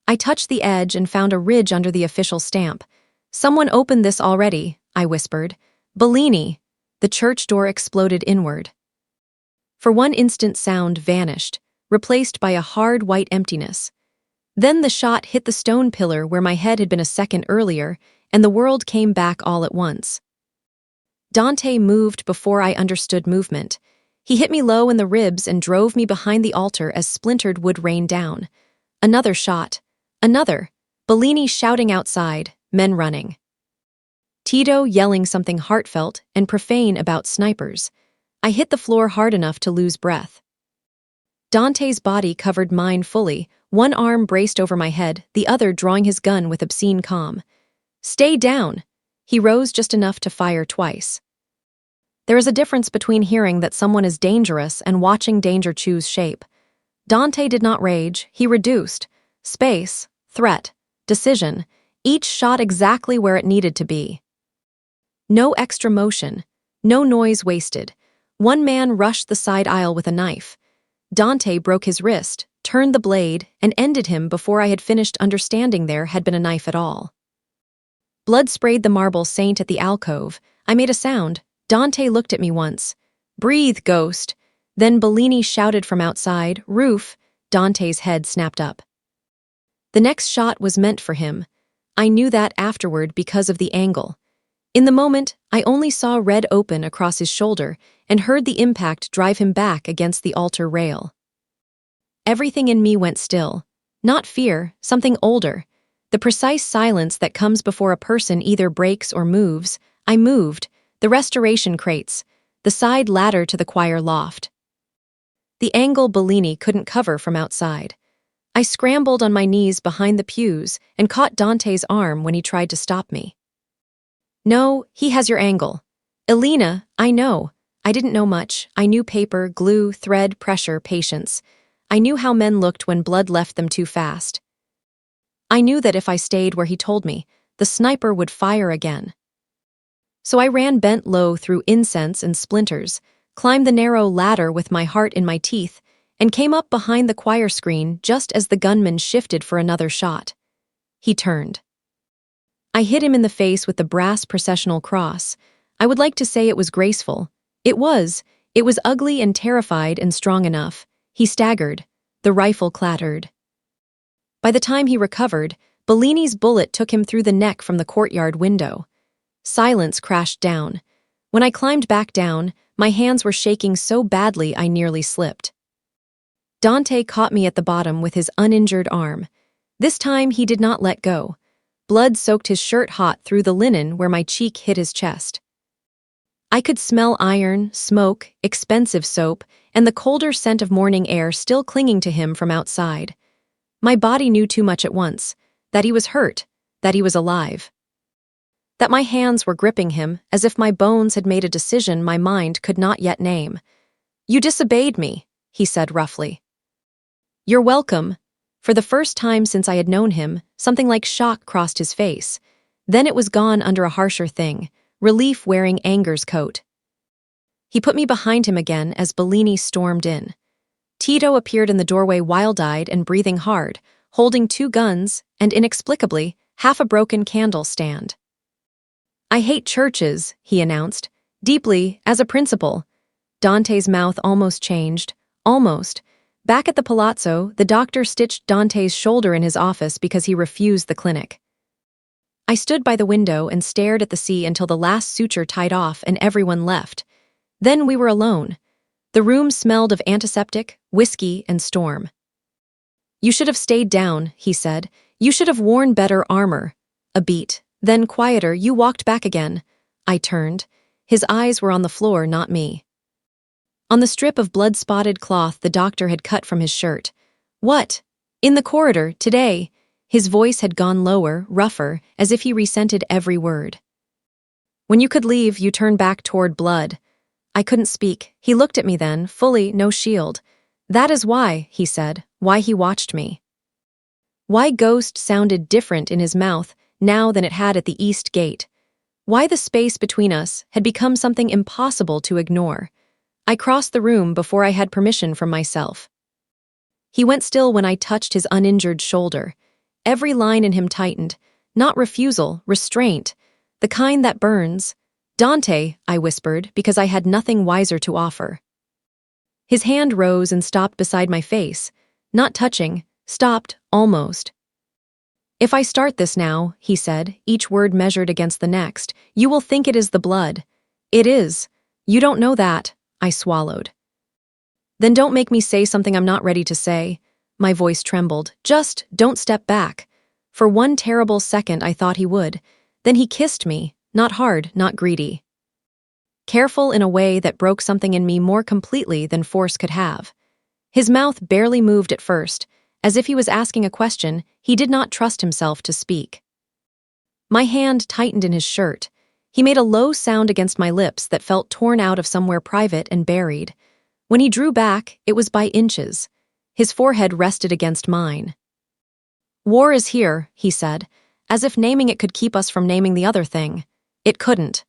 Speaker 1: I touched the edge and found a ridge under the official stamp. Someone opened this already, I whispered. Bellini. The church door exploded inward. For one instant, sound vanished, replaced by a hard white emptiness. Then the shot hit the stone pillar where my head had been a second earlier, and the world came back all at once. Dante moved before I understood movement. He hit me low in the ribs and drove me behind the altar as splintered wood rained down. Another shot. Another. Bellini shouting outside, men running. Tito yelling something heartfelt and profane about snipers. I hit the floor hard enough to lose breath. Dante's body covered mine fully, one arm braced over my head, the other drawing his gun with obscene calm. Stay down! He rose just enough to fire twice. There is a difference between hearing that someone is dangerous and watching danger choose shape. Dante did not rage, he reduced. Space, threat, decision, each shot exactly where it needed to be. No extra motion, no noise wasted. One man rushed the side aisle with a knife. Dante broke his wrist, turned the blade, and ended him before I had finished understanding there had been a knife at all. Blood sprayed the marble saint at the alcove. I made a sound. Dante looked at me once. Breathe, ghost. Then Bellini shouted from outside, roof. Dante's head snapped up. The next shot was meant for him. I knew that afterward because of the angle. In the moment, I only saw red open across his shoulder and heard the impact drive him back against the altar rail. Everything in me went still. Not fear, something older. The precise silence that comes before a person either breaks or moves. I moved. The restoration crates. The side ladder to the choir loft. The angle Bellini couldn't cover from outside. I scrambled on my knees behind the pews and caught Dante's arm when he tried to stop me. No, he has your angle. Elena, I know. I didn't know much. I knew paper, glue, thread, pressure, patience. I knew how men looked when blood left them too fast. I knew that if I stayed where he told me, the sniper would fire again. So I ran bent low through incense and splinters, climbed the narrow ladder with my heart in my teeth, and came up behind the choir screen just as the gunman shifted for another shot. He turned. I hit him in the face with the brass processional cross. I would like to say it was graceful. It was. It was ugly and terrified and strong enough. He staggered. The rifle clattered. By the time he recovered, Bellini's bullet took him through the neck from the courtyard window. Silence crashed down. When I climbed back down, my hands were shaking so badly I nearly slipped. Dante caught me at the bottom with his uninjured arm. This time he did not let go. Blood soaked his shirt hot through the linen where my cheek hit his chest. I could smell iron, smoke, expensive soap, and the colder scent of morning air still clinging to him from outside. My body knew too much at once, that he was hurt, that he was alive. That my hands were gripping him as if my bones had made a decision my mind could not yet name. "You disobeyed me," he said roughly. "You're welcome." For the first time since I had known him, something like shock crossed his face. Then it was gone under a harsher thing, relief wearing anger's coat. He put me behind him again as Bellini stormed in. Tito appeared in the doorway wild-eyed and breathing hard, holding 2 guns and, inexplicably, half a broken candle stand. "I hate churches," he announced, "deeply, as a principle." Dante's mouth almost changed. Almost. Back at the palazzo, the doctor stitched Dante's shoulder in his office because he refused the clinic. I stood by the window and stared at the sea until the last suture tied off and everyone left. Then we were alone. The room smelled of antiseptic, whiskey, and storm. "You should have stayed down," he said. "You should have worn better armor." A beat. Then, quieter, "You walked back again." I turned. His eyes were on the floor, not me. On the strip of blood-spotted cloth the doctor had cut from his shirt. "What?" "In the corridor, today." His voice had gone lower, rougher, as if he resented every word. "When you could leave, you turned back toward blood." I couldn't speak. He looked at me then, fully, no shield. "That is why," he said, "why he watched me." Why ghost sounded different in his mouth now than it had at the east gate. Why the space between us had become something impossible to ignore. I crossed the room before I had permission from myself. He went still when I touched his uninjured shoulder. Every line in him tightened. Not refusal, restraint. The kind that burns. "Dante," I whispered, because I had nothing wiser to offer. His hand rose and stopped beside my face. Not touching, stopped, almost. "If I start this now," he said, each word measured against the next, "you will think it is the blood." "It is. You don't know that." I swallowed. "Then don't make me say something I'm not ready to say." My voice trembled. "Just don't step back." For one terrible second I thought he would. Then he kissed me, not hard, not greedy. Careful in a way that broke something in me more completely than force could have. His mouth barely moved at first, as if he was asking a question he did not trust himself to speak. My hand tightened in his shirt. He made a low sound against my lips that felt torn out of somewhere private and buried. When he drew back, it was by inches. His forehead rested against mine. "War is here," he said, as if naming it could keep us from naming the other thing. It couldn't.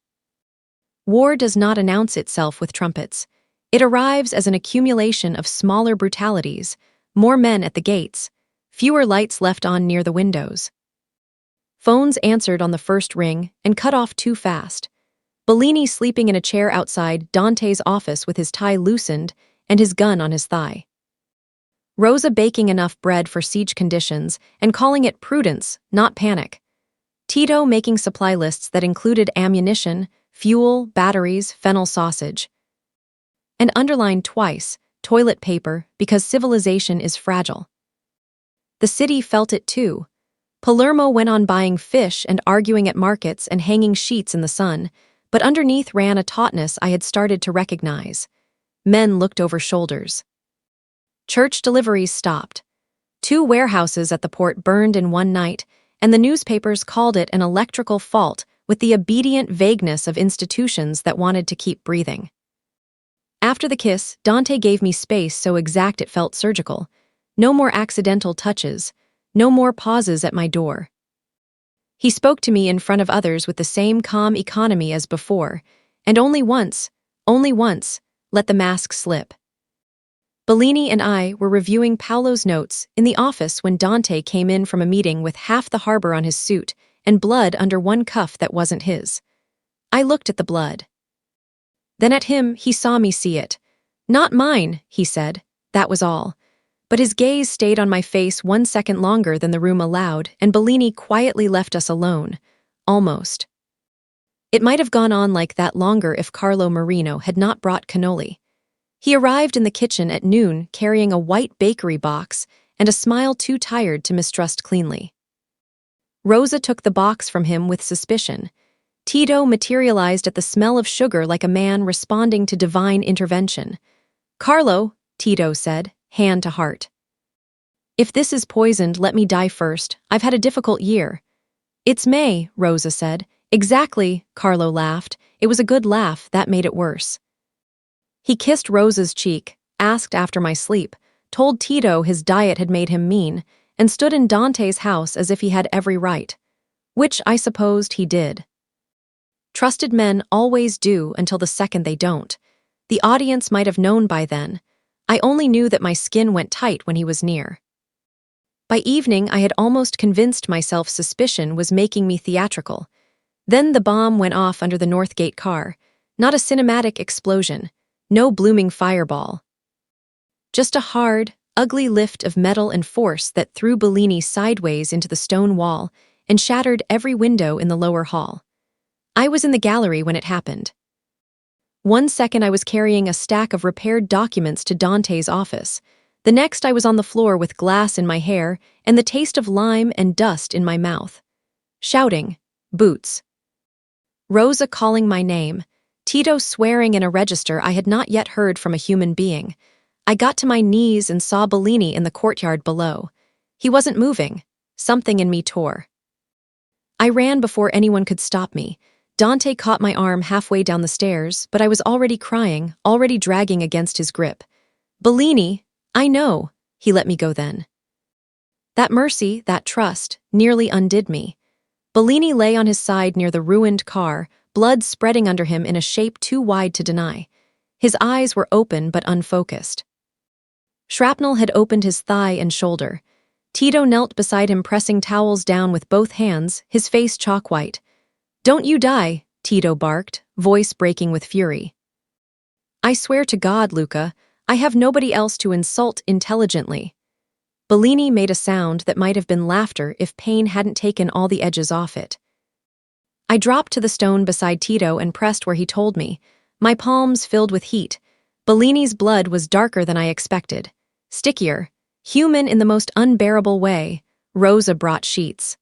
Speaker 1: War does not announce itself with trumpets. It arrives as an accumulation of smaller brutalities, more men at the gates, fewer lights left on near the windows. Phones answered on the first ring and cut off too fast. Bellini sleeping in a chair outside Dante's office with his tie loosened and his gun on his thigh. Rosa baking enough bread for siege conditions and calling it prudence, not panic. Tito making supply lists that included ammunition, fuel, batteries, fennel sausage. And underlined twice, toilet paper, because civilization is fragile. The city felt it too. Palermo went on buying fish and arguing at markets and hanging sheets in the sun, but underneath ran a tautness I had started to recognize. Men looked over shoulders. Church deliveries stopped. 2 warehouses at the port burned in one night, and the newspapers called it an electrical fault with the obedient vagueness of institutions that wanted to keep breathing. After the kiss, Dante gave me space so exact it felt surgical. No more accidental touches, no more pauses at my door. He spoke to me in front of others with the same calm economy as before, and only once, let the mask slip. Bellini and I were reviewing Paolo's notes in the office when Dante came in from a meeting with half the harbor on his suit and blood under one cuff that wasn't his. I looked at the blood. Then at him, he saw me see it. "Not mine," he said. That was all. But his gaze stayed on my face 1 second longer than the room allowed, and Bellini quietly left us alone. Almost. It might have gone on like that longer if Carlo Marino had not brought cannoli. He arrived in the kitchen at noon carrying a white bakery box and a smile too tired to mistrust cleanly. Rosa took the box from him with suspicion. Tito materialized at the smell of sugar like a man responding to divine intervention. "Carlo," Tito said, hand to heart. "If this is poisoned, let me die first. I've had a difficult year." "It's May," Rosa said. "Exactly," Carlo laughed. It was a good laugh, that made it worse. He kissed Rosa's cheek, asked after my sleep, told Tito his diet had made him mean, and stood in Dante's house as if he had every right. Which I supposed he did. Trusted men always do until the second they don't. The audience might have known by then. I only knew that my skin went tight when he was near. By evening, I had almost convinced myself suspicion was making me theatrical. Then the bomb went off under the Northgate car. Not a cinematic explosion. No blooming fireball. Just a hard, ugly lift of metal and force that threw Bellini sideways into the stone wall and shattered every window in the lower hall. I was in the gallery when it happened. 1 second I was carrying a stack of repaired documents to Dante's office. The next I was on the floor with glass in my hair and the taste of lime and dust in my mouth. Shouting, "Boots." Rosa calling my name. Tito swearing in a register I had not yet heard from a human being. I got to my knees and saw Bellini in the courtyard below. He wasn't moving. Something in me tore. I ran before anyone could stop me. Dante caught my arm halfway down the stairs, but I was already crying, already dragging against his grip. "Bellini, I know." He let me go then. That mercy, that trust, nearly undid me. Bellini lay on his side near the ruined car, blood spreading under him in a shape too wide to deny. His eyes were open but unfocused. Shrapnel had opened his thigh and shoulder. Tito knelt beside him pressing towels down with both hands, his face chalk-white. "Don't you die," Tito barked, voice breaking with fury. "I swear to God, Luca, I have nobody else to insult intelligently." Bellini made a sound that might have been laughter if pain hadn't taken all the edges off it. I dropped to the stone beside Tito and pressed where he told me, my palms filled with heat. Bellini's blood was darker than I expected. Stickier, human in the most unbearable way. Rosa brought sheets.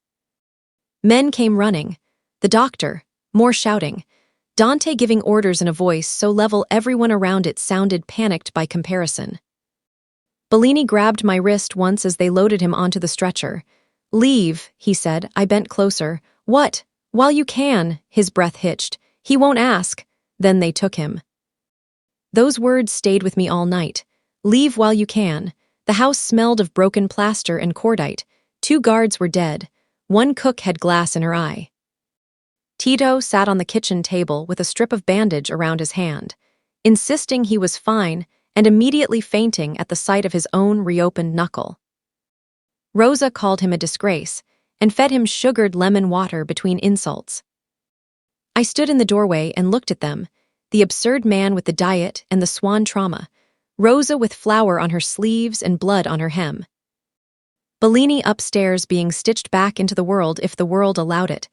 Speaker 1: Men came running. The doctor, more shouting. Dante giving orders in a voice so level everyone around it sounded panicked by comparison. Bellini grabbed my wrist once as they loaded him onto the stretcher. "Leave," he said. I bent closer. "What? While you can," his breath hitched. "He won't ask." Then they took him. Those words stayed with me all night. Leave while you can. The house smelled of broken plaster and cordite. 2 guards were dead. 1 cook had glass in her eye. Tito sat on the kitchen table with a strip of bandage around his hand, insisting he was fine and immediately fainting at the sight of his own reopened knuckle. Rosa called him a disgrace and fed him sugared lemon water between insults. I stood in the doorway and looked at them, the absurd man with the diet and the swan trauma, Rosa with flour on her sleeves and blood on her hem. Bellini upstairs being stitched back into the world if the world allowed it,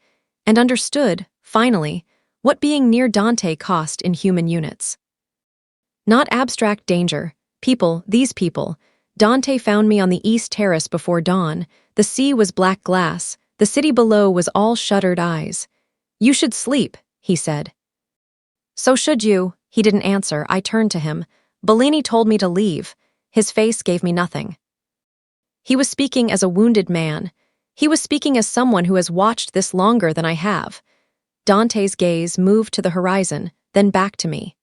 Speaker 1: and understood, finally, what being near Dante cost in human units. Not abstract danger, people, these people. Dante found me on the east terrace before dawn. The sea was black glass, the city below was all shuttered eyes. "You should sleep," he said. "So should you." He didn't answer. I turned to him. "Bellini told me to leave." His face gave me nothing. He was speaking as a wounded man. He was speaking as someone who has watched this longer than I have. Dante's gaze moved to the horizon, then back to me.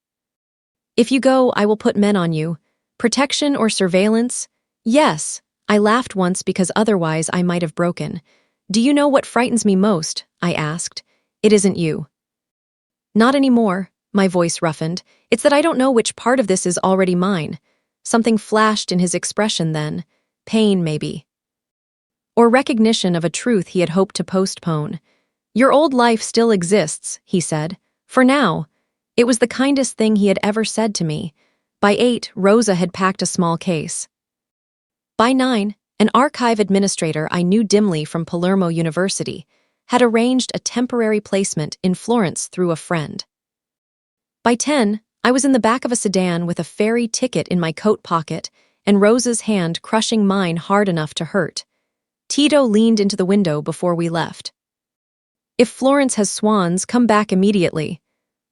Speaker 1: "If you go, I will put men on you. Protection or surveillance?" "Yes." I laughed once because otherwise I might have broken. "Do you know what frightens me most?" I asked. "It isn't you." "Not anymore," my voice roughened. "It's that I don't know which part of this is already mine." Something flashed in his expression then. Pain, maybe. Or recognition of a truth he had hoped to postpone. "Your old life still exists," he said. "For now." It was the kindest thing he had ever said to me. By 8, Rosa had packed a small case. By 9, an archive administrator I knew dimly from Palermo University had arranged a temporary placement in Florence through a friend. By 10, I was in the back of a sedan with a ferry ticket in my coat pocket and Rosa's hand crushing mine hard enough to hurt. Tito leaned into the window before we left. "If Florence has swans, come back immediately."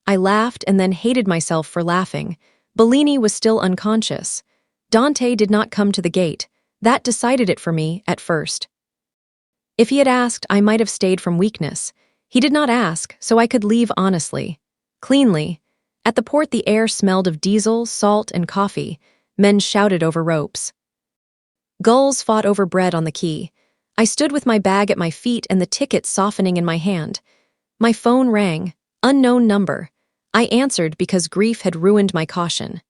Speaker 1: I laughed and then hated myself for laughing. Bellini was still unconscious. Dante did not come to the gate. That decided it for me at first. If he had asked, I might have stayed from weakness. He did not ask, so I could leave honestly. Cleanly. At the port the air smelled of diesel, salt, and coffee. Men shouted over ropes. Gulls fought over bread on the quay. I stood with my bag at my feet and the ticket softening in my hand. My phone rang. Unknown number. I answered because grief had ruined my caution.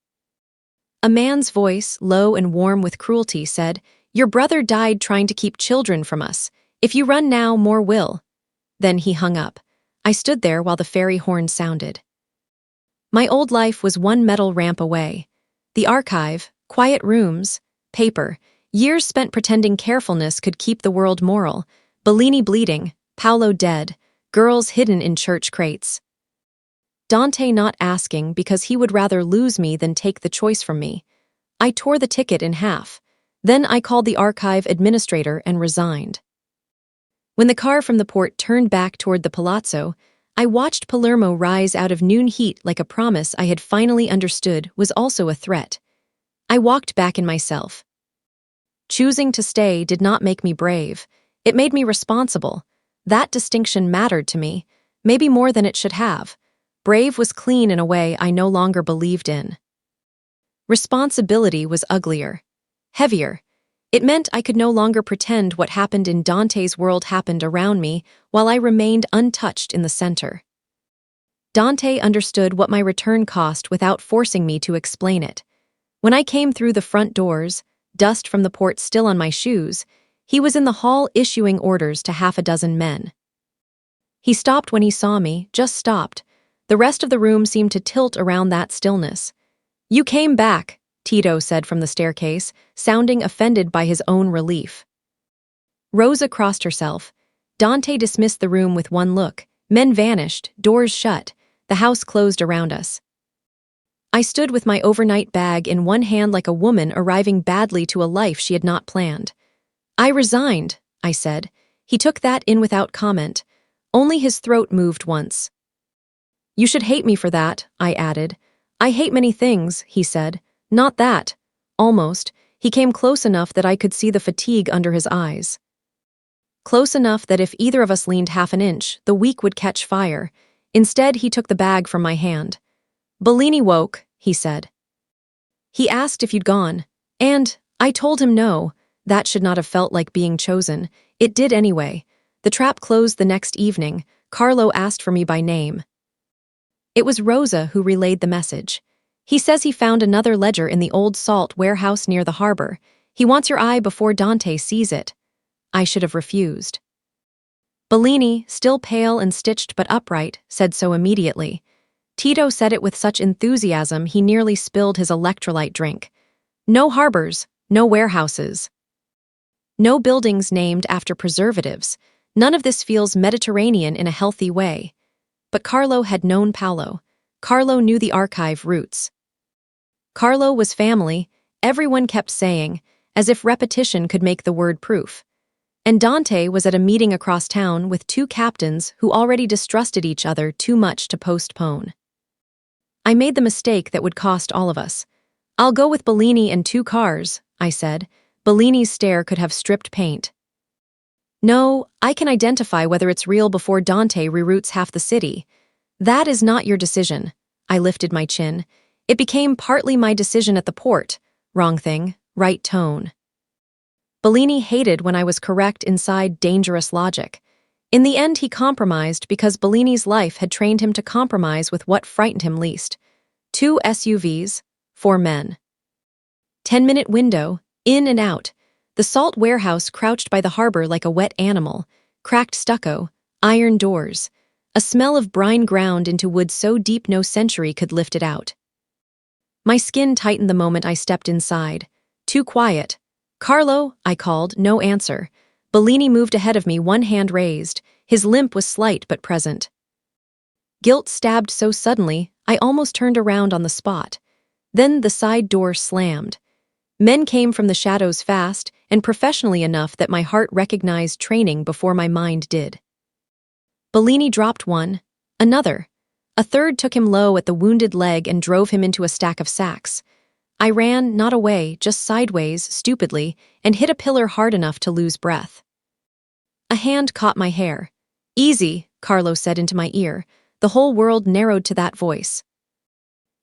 Speaker 1: A man's voice, low and warm with cruelty, said, "Your brother died trying to keep children from us. If you run now, more will." Then he hung up. I stood there while the ferry horn sounded. My old life was one metal ramp away. The archive, quiet rooms, paper, years spent pretending carefulness could keep the world moral, Bellini bleeding, Paolo dead, girls hidden in church crates. Dante not asking because he would rather lose me than take the choice from me. I tore the ticket in half. Then I called the archive administrator and resigned. When the car from the port turned back toward the palazzo, I watched Palermo rise out of noon heat like a promise I had finally understood was also a threat. I walked back in myself. Choosing to stay did not make me brave. It made me responsible. That distinction mattered to me, maybe more than it should have. Brave was clean in a way I no longer believed in. Responsibility was uglier, heavier. It meant I could no longer pretend what happened in Dante's world happened around me while I remained untouched in the center. Dante understood what my return cost without forcing me to explain it. When I came through the front doors, dust from the port still on my shoes, he was in the hall issuing orders to half a dozen men. He stopped when he saw me, just stopped. The rest of the room seemed to tilt around that stillness. "You came back," Tito said from the staircase, sounding offended by his own relief. Rosa crossed herself. Dante dismissed the room with one look. Men vanished, doors shut, the house closed around us. I stood with my overnight bag in one hand like a woman arriving badly to a life she had not planned. "I resigned," I said. He took that in without comment. Only his throat moved once. "You should hate me for that," I added. "I hate many things," he said. "Not that." Almost. He came close enough that I could see the fatigue under his eyes. Close enough that if either of us leaned half an inch, the week would catch fire. Instead, he took the bag from my hand. "Bellini woke," he said. "He asked if you'd gone. And I told him no. That should not have felt like being chosen. It did anyway. The trap closed the next evening. Carlo asked for me by name. It was Rosa who relayed the message. He says he found another ledger in the old salt warehouse near the harbor. He wants your eye before Dante sees it. I should have refused. Bellini, still pale and stitched but upright, said so immediately. Tito said it with such enthusiasm he nearly spilled his electrolyte drink. No harbors, no warehouses. No buildings named after preservatives. None of this feels Mediterranean in a healthy way. But Carlo had known Paolo. Carlo knew the archive roots. Carlo was family, everyone kept saying, as if repetition could make the word proof. And Dante was at a meeting across town with two captains who already distrusted each other too much to postpone. I made the mistake that would cost all of us. "I'll go with Bellini and 2 cars, I said. Bellini's stare could have stripped paint. "No, I can identify whether it's real before Dante reroutes half the city. That is not your decision." I lifted my chin. It became partly my decision at the port. Wrong thing, right tone. Bellini hated when I was correct inside dangerous logic. In the end, he compromised because Bellini's life had trained him to compromise with what frightened him least. 2 SUVs, 4 men. 10-minute window, in and out. The salt warehouse crouched by the harbor like a wet animal, cracked stucco, iron doors, a smell of brine ground into wood so deep no century could lift it out. My skin tightened the moment I stepped inside. Too quiet. "Carlo," I called, no answer. Bellini moved ahead of me, one hand raised. His limp was slight but present. Guilt stabbed so suddenly, I almost turned around on the spot. Then the side door slammed. Men came from the shadows fast and professionally enough that my heart recognized training before my mind did. Bellini dropped one, another. A third took him low at the wounded leg and drove him into a stack of sacks. I ran, not away, just sideways, stupidly, and hit a pillar hard enough to lose breath. A hand caught my hair. "Easy," Carlo said into my ear. The whole world narrowed to that voice.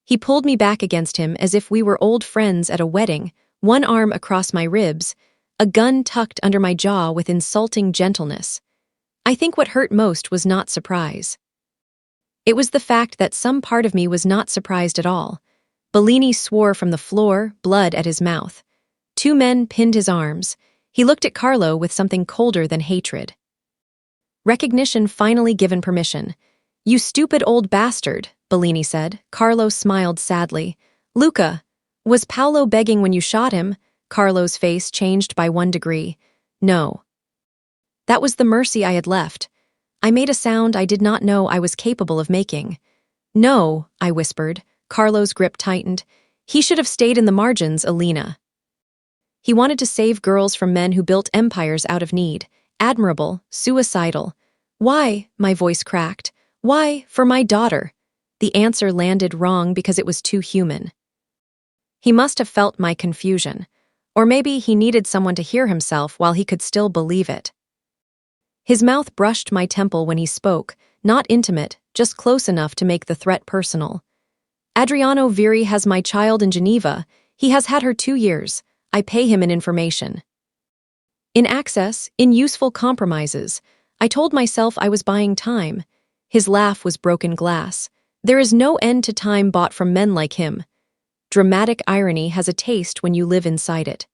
Speaker 1: He pulled me back against him as if we were old friends at a wedding, one arm across my ribs, a gun tucked under my jaw with insulting gentleness. I think what hurt most was not surprise. It was the fact that some part of me was not surprised at all. Bellini swore from the floor, blood at his mouth. Two men pinned his arms. He looked at Carlo with something colder than hatred. Recognition finally given permission. "You stupid old bastard," Bellini said. Carlo smiled sadly. "Luca, was Paolo begging when you shot him?" Carlo's face changed by 1 degree. "No." That was the mercy I had left. I made a sound I did not know I was capable of making. "No," I whispered. Carlo's grip tightened. "He should have stayed in the margins, Alina." He wanted to save girls from men who built empires out of need. Admirable, suicidal. "Why?" My voice cracked. "Why, for my daughter." The answer landed wrong because it was too human. He must have felt my confusion. Or maybe he needed someone to hear himself while he could still believe it. His mouth brushed my temple when he spoke, not intimate, just close enough to make the threat personal. "Adriano Viri has my child in Geneva. He has had her 2 years. I pay him in information. In access, in useful compromises. I told myself I was buying time." His laugh was broken glass. "There is no end to time bought from men like him." Dramatic irony has a taste when you live inside it.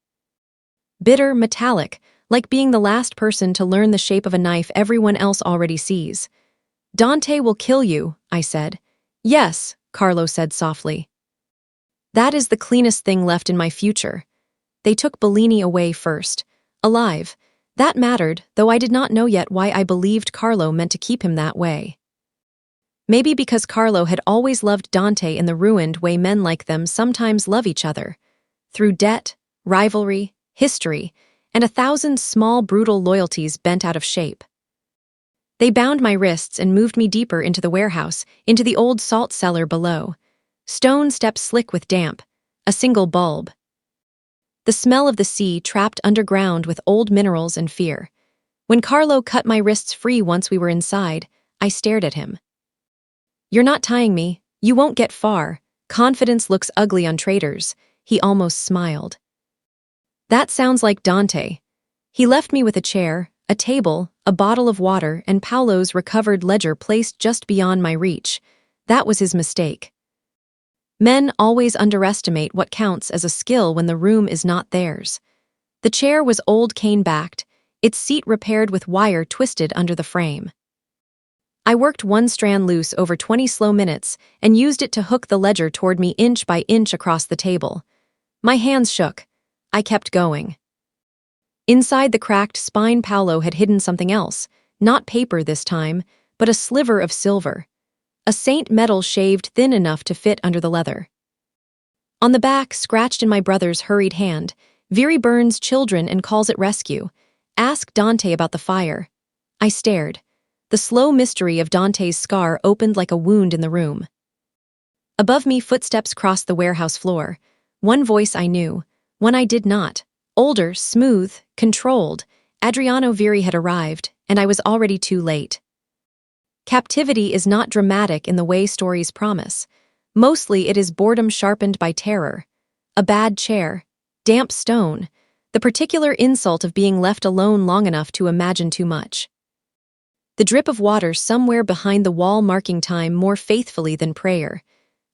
Speaker 1: Bitter, metallic, like being the last person to learn the shape of a knife everyone else already sees. "Dante will kill you," I said. "Yes," Carlo said softly. "That is the cleanest thing left in my future." They took Bellini away first. Alive. That mattered, though I did not know yet why I believed Carlo meant to keep him that way. Maybe because Carlo had always loved Dante in the ruined way men like them sometimes love each other. Through debt, rivalry, history, and 1,000 small brutal loyalties bent out of shape. They bound my wrists and moved me deeper into the warehouse, into the old salt cellar below. Stone steps slick with damp. A single bulb. The smell of the sea trapped underground with old minerals and fear. When Carlo cut my wrists free once we were inside, I stared at him. "You're not tying me. You won't get far. Confidence looks ugly on traitors." He almost smiled. "That sounds like Dante." He left me with a chair, a table, a bottle of water, and Paolo's recovered ledger placed just beyond my reach. That was his mistake. Men always underestimate what counts as a skill when the room is not theirs. The chair was old cane-backed, its seat repaired with wire twisted under the frame. I worked one strand loose over 20 slow minutes and used it to hook the ledger toward me inch by inch across the table. My hands shook. I kept going. Inside the cracked spine, Paolo had hidden something else, not paper this time, but a sliver of silver. A saint metal shaved thin enough to fit under the leather. On the back, scratched in my brother's hurried hand, "Viri burns children and calls it rescue. Ask Dante about the fire." I stared. The slow mystery of Dante's scar opened like a wound in the room. Above me, footsteps crossed the warehouse floor. One voice I knew, one I did not. Older, smooth, controlled. Adriano Viri had arrived, and I was already too late. Captivity is not dramatic in the way stories promise. Mostly it is boredom sharpened by terror. A bad chair, damp stone, the particular insult of being left alone long enough to imagine too much. The drip of water somewhere behind the wall marking time more faithfully than prayer.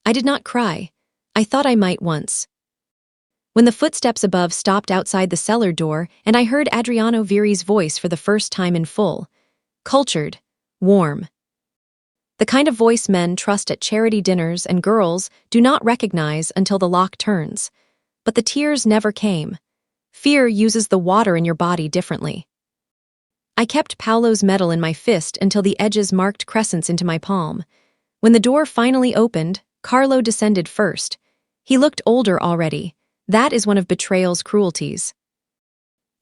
Speaker 1: I did not cry. I thought I might once. When the footsteps above stopped outside the cellar door and I heard Adriano Viri's voice for the first time in full. Cultured, warm. The kind of voice men trust at charity dinners and girls do not recognize until the lock turns. But the tears never came. Fear uses the water in your body differently. I kept Paolo's medal in my fist until the edges marked crescents into my palm. When the door finally opened, Carlo descended first. He looked older already. That is one of betrayal's cruelties.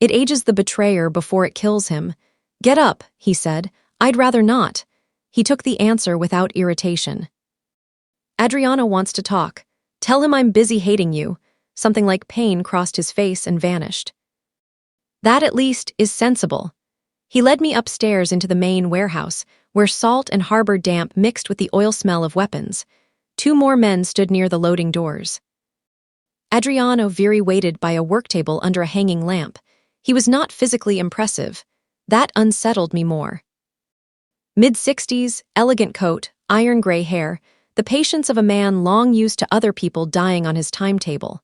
Speaker 1: It ages the betrayer before it kills him. Get up, he said. I'd rather not. He took the answer without irritation. Adriano wants to talk. Tell him I'm busy hating you. Something like pain crossed his face and vanished. That at least is sensible. He led me upstairs into the main warehouse, where salt and harbor damp mixed with the oil smell of weapons. 2 more men stood near the loading doors. Adriano Viri waited by a work table under a hanging lamp. He was not physically impressive. That unsettled me more. Mid-60s, elegant coat, iron gray hair, the patience of a man long used to other people dying on his timetable.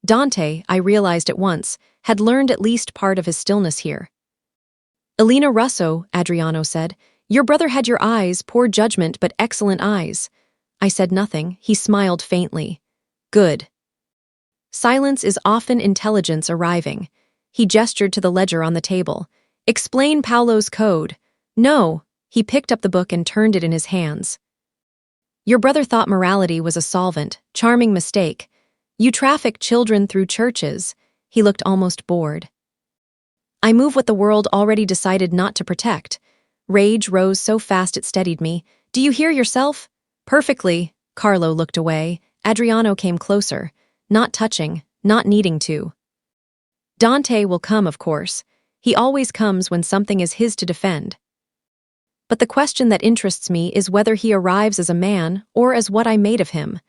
Speaker 1: Dante, I realized at once, had learned at least part of his stillness here. Elena Russo, Adriano said, your brother had your eyes, poor judgment but excellent eyes. I said nothing. He smiled faintly. Good. Silence is often intelligence arriving. He gestured to the ledger on the table. Explain Paolo's code. No. He picked up the book and turned it in his hands. Your brother thought morality was a solvent, charming mistake. You traffic children through churches. He looked almost bored. I move what the world already decided not to protect. Rage rose so fast it steadied me. Do you hear yourself? Perfectly. Carlo looked away. Adriano came closer. Not touching, not needing to. Dante will come, of course. He always comes when something is his to defend. But the question that interests me is whether he arrives as a man or as what I made of him.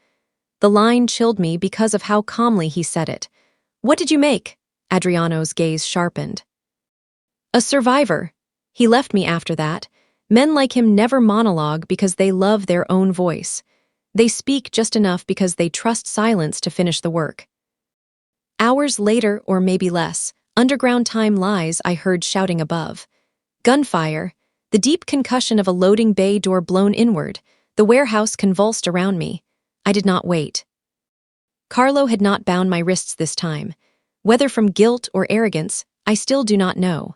Speaker 1: The line chilled me because of how calmly he said it. What did you make? Adriano's gaze sharpened. A survivor. He left me after that. Men like him never monologue because they love their own voice. They speak just enough because they trust silence to finish the work. Hours later, or maybe less, underground time lies, I heard shouting above. Gunfire. The deep concussion of a loading bay door blown inward. The warehouse convulsed around me. I did not wait. Carlo had not bound my wrists this time. Whether from guilt or arrogance, I still do not know.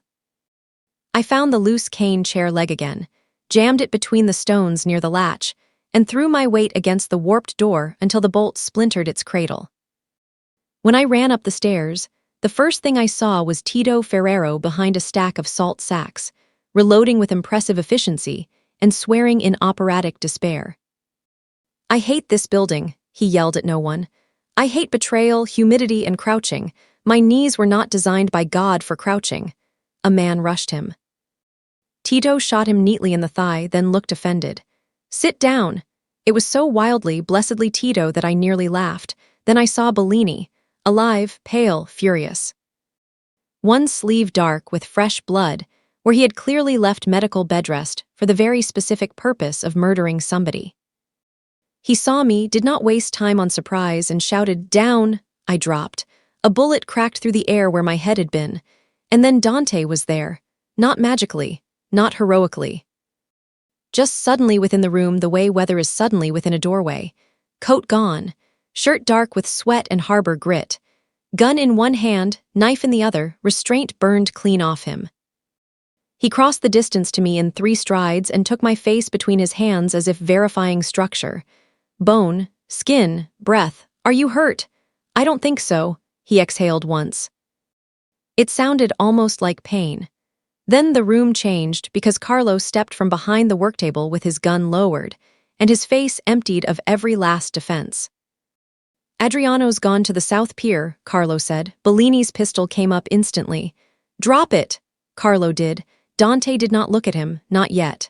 Speaker 1: I found the loose cane chair leg again, jammed it between the stones near the latch, and threw my weight against the warped door until the bolt splintered its cradle. When I ran up the stairs, the first thing I saw was Tito Ferrero behind a stack of salt sacks, reloading with impressive efficiency and swearing in operatic despair. I hate this building, he yelled at no one. I hate betrayal, humidity, and crouching. My knees were not designed by God for crouching. A man rushed him. Tito shot him neatly in the thigh, then looked offended. Sit down. It was so wildly, blessedly Tito that I nearly laughed. Then I saw Bellini, alive, pale, furious. One sleeve dark with fresh blood, where he had clearly left medical bedrest for the very specific purpose of murdering somebody. He saw me, did not waste time on surprise, and shouted, Down! I dropped. A bullet cracked through the air where my head had been. And then Dante was there. Not magically, not heroically. Just suddenly within the room the way weather is suddenly within a doorway. Coat gone. Shirt dark with sweat and harbor grit. Gun in one hand, knife in the other, restraint burned clean off him. He crossed the distance to me in 3 strides and took my face between his hands as if verifying structure. Bone, skin, breath. Are you hurt? I don't think so, he exhaled once. It sounded almost like pain. Then the room changed because Carlo stepped from behind the worktable with his gun lowered, and his face emptied of every last defense. Adriano's gone to the South Pier, Carlo said. Bellini's pistol came up instantly. Drop it! Carlo did. Dante did not look at him, not yet.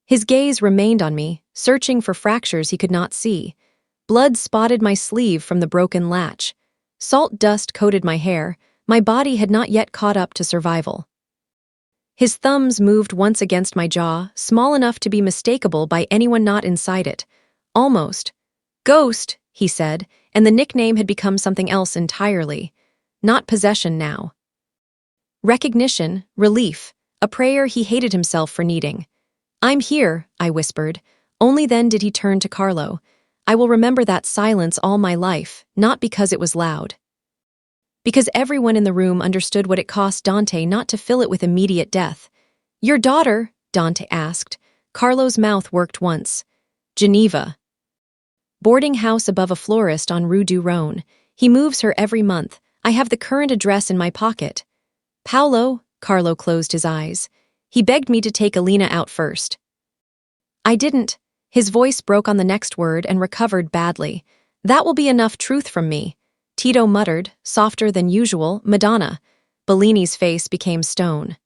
Speaker 1: His gaze remained on me, searching for fractures he could not see. Blood spotted my sleeve from the broken latch. Salt dust coated my hair. My body had not yet caught up to survival. His thumbs moved once against my jaw, small enough to be mistakable by anyone not inside it. Almost. Ghost, he said, and the nickname had become something else entirely. Not possession now. Recognition, relief, a prayer he hated himself for needing. I'm here, I whispered. Only then did he turn to Carlo. I will remember that silence all my life, not because it was loud. because everyone in the room understood what it cost Dante not to fill it with immediate death. "Your daughter?" Dante asked. Carlo's mouth worked once. "Geneva. Boarding house above a florist on Rue du Rhône. He moves her every month. I have the current address in my pocket." "Paolo?" Carlo closed his eyes. "He begged me to take Alina out first." "I didn't." His voice broke on the next word and recovered badly. "That will be enough truth from me." Tito muttered, softer than usual, "Madonna." Bellini's face became stone.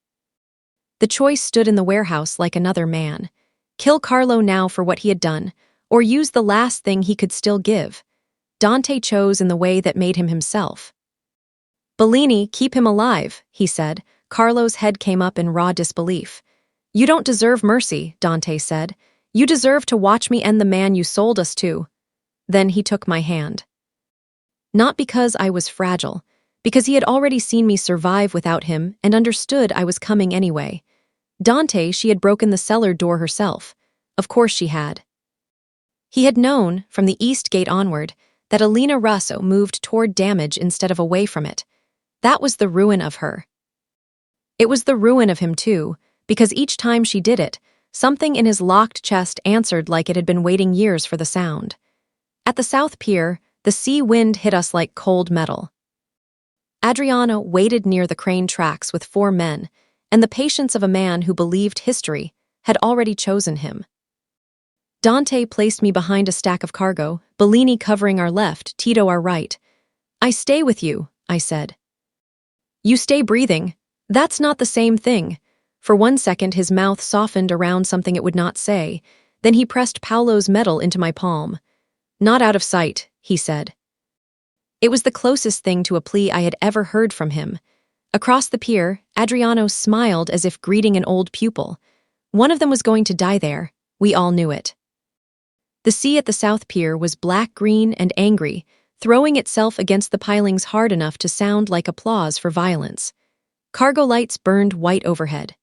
Speaker 1: The choice stood in the warehouse like another man. Kill Carlo now for what he had done, or use the last thing he could still give. Dante chose in the way that made him himself. "Bellini, keep him alive," he said. Carlo's head came up in raw disbelief. "You don't deserve mercy," Dante said. "You deserve to watch me end the man you sold us to." Then he took my hand. Not because I was fragile, because he had already seen me survive without him and understood I was coming anyway. Dante, she had broken the cellar door herself. Of course she had. He had known, from the east gate onward, that Alina Russo moved toward damage instead of away from it. That was the ruin of her. It was the ruin of him too, because each time she did it, something in his locked chest answered like it had been waiting years for the sound. At the South Pier, the sea wind hit us like cold metal. Adriano waited near the crane tracks with 4 men, and the patience of a man who believed history had already chosen him. Dante placed me behind a stack of cargo, Bellini covering our left, Tito our right. "I stay with you," I said. "You stay breathing." "That's not the same thing." For 1 second his mouth softened around something it would not say, then he pressed Paolo's medal into my palm. "Not out of sight," he said. It was the closest thing to a plea I had ever heard from him. Across the pier, Adriano smiled as if greeting an old pupil. One of them was going to die there. We all knew it. The sea at the South Pier was black-green and angry, throwing itself against the pilings hard enough to sound like applause for violence. Cargo lights burned white overhead.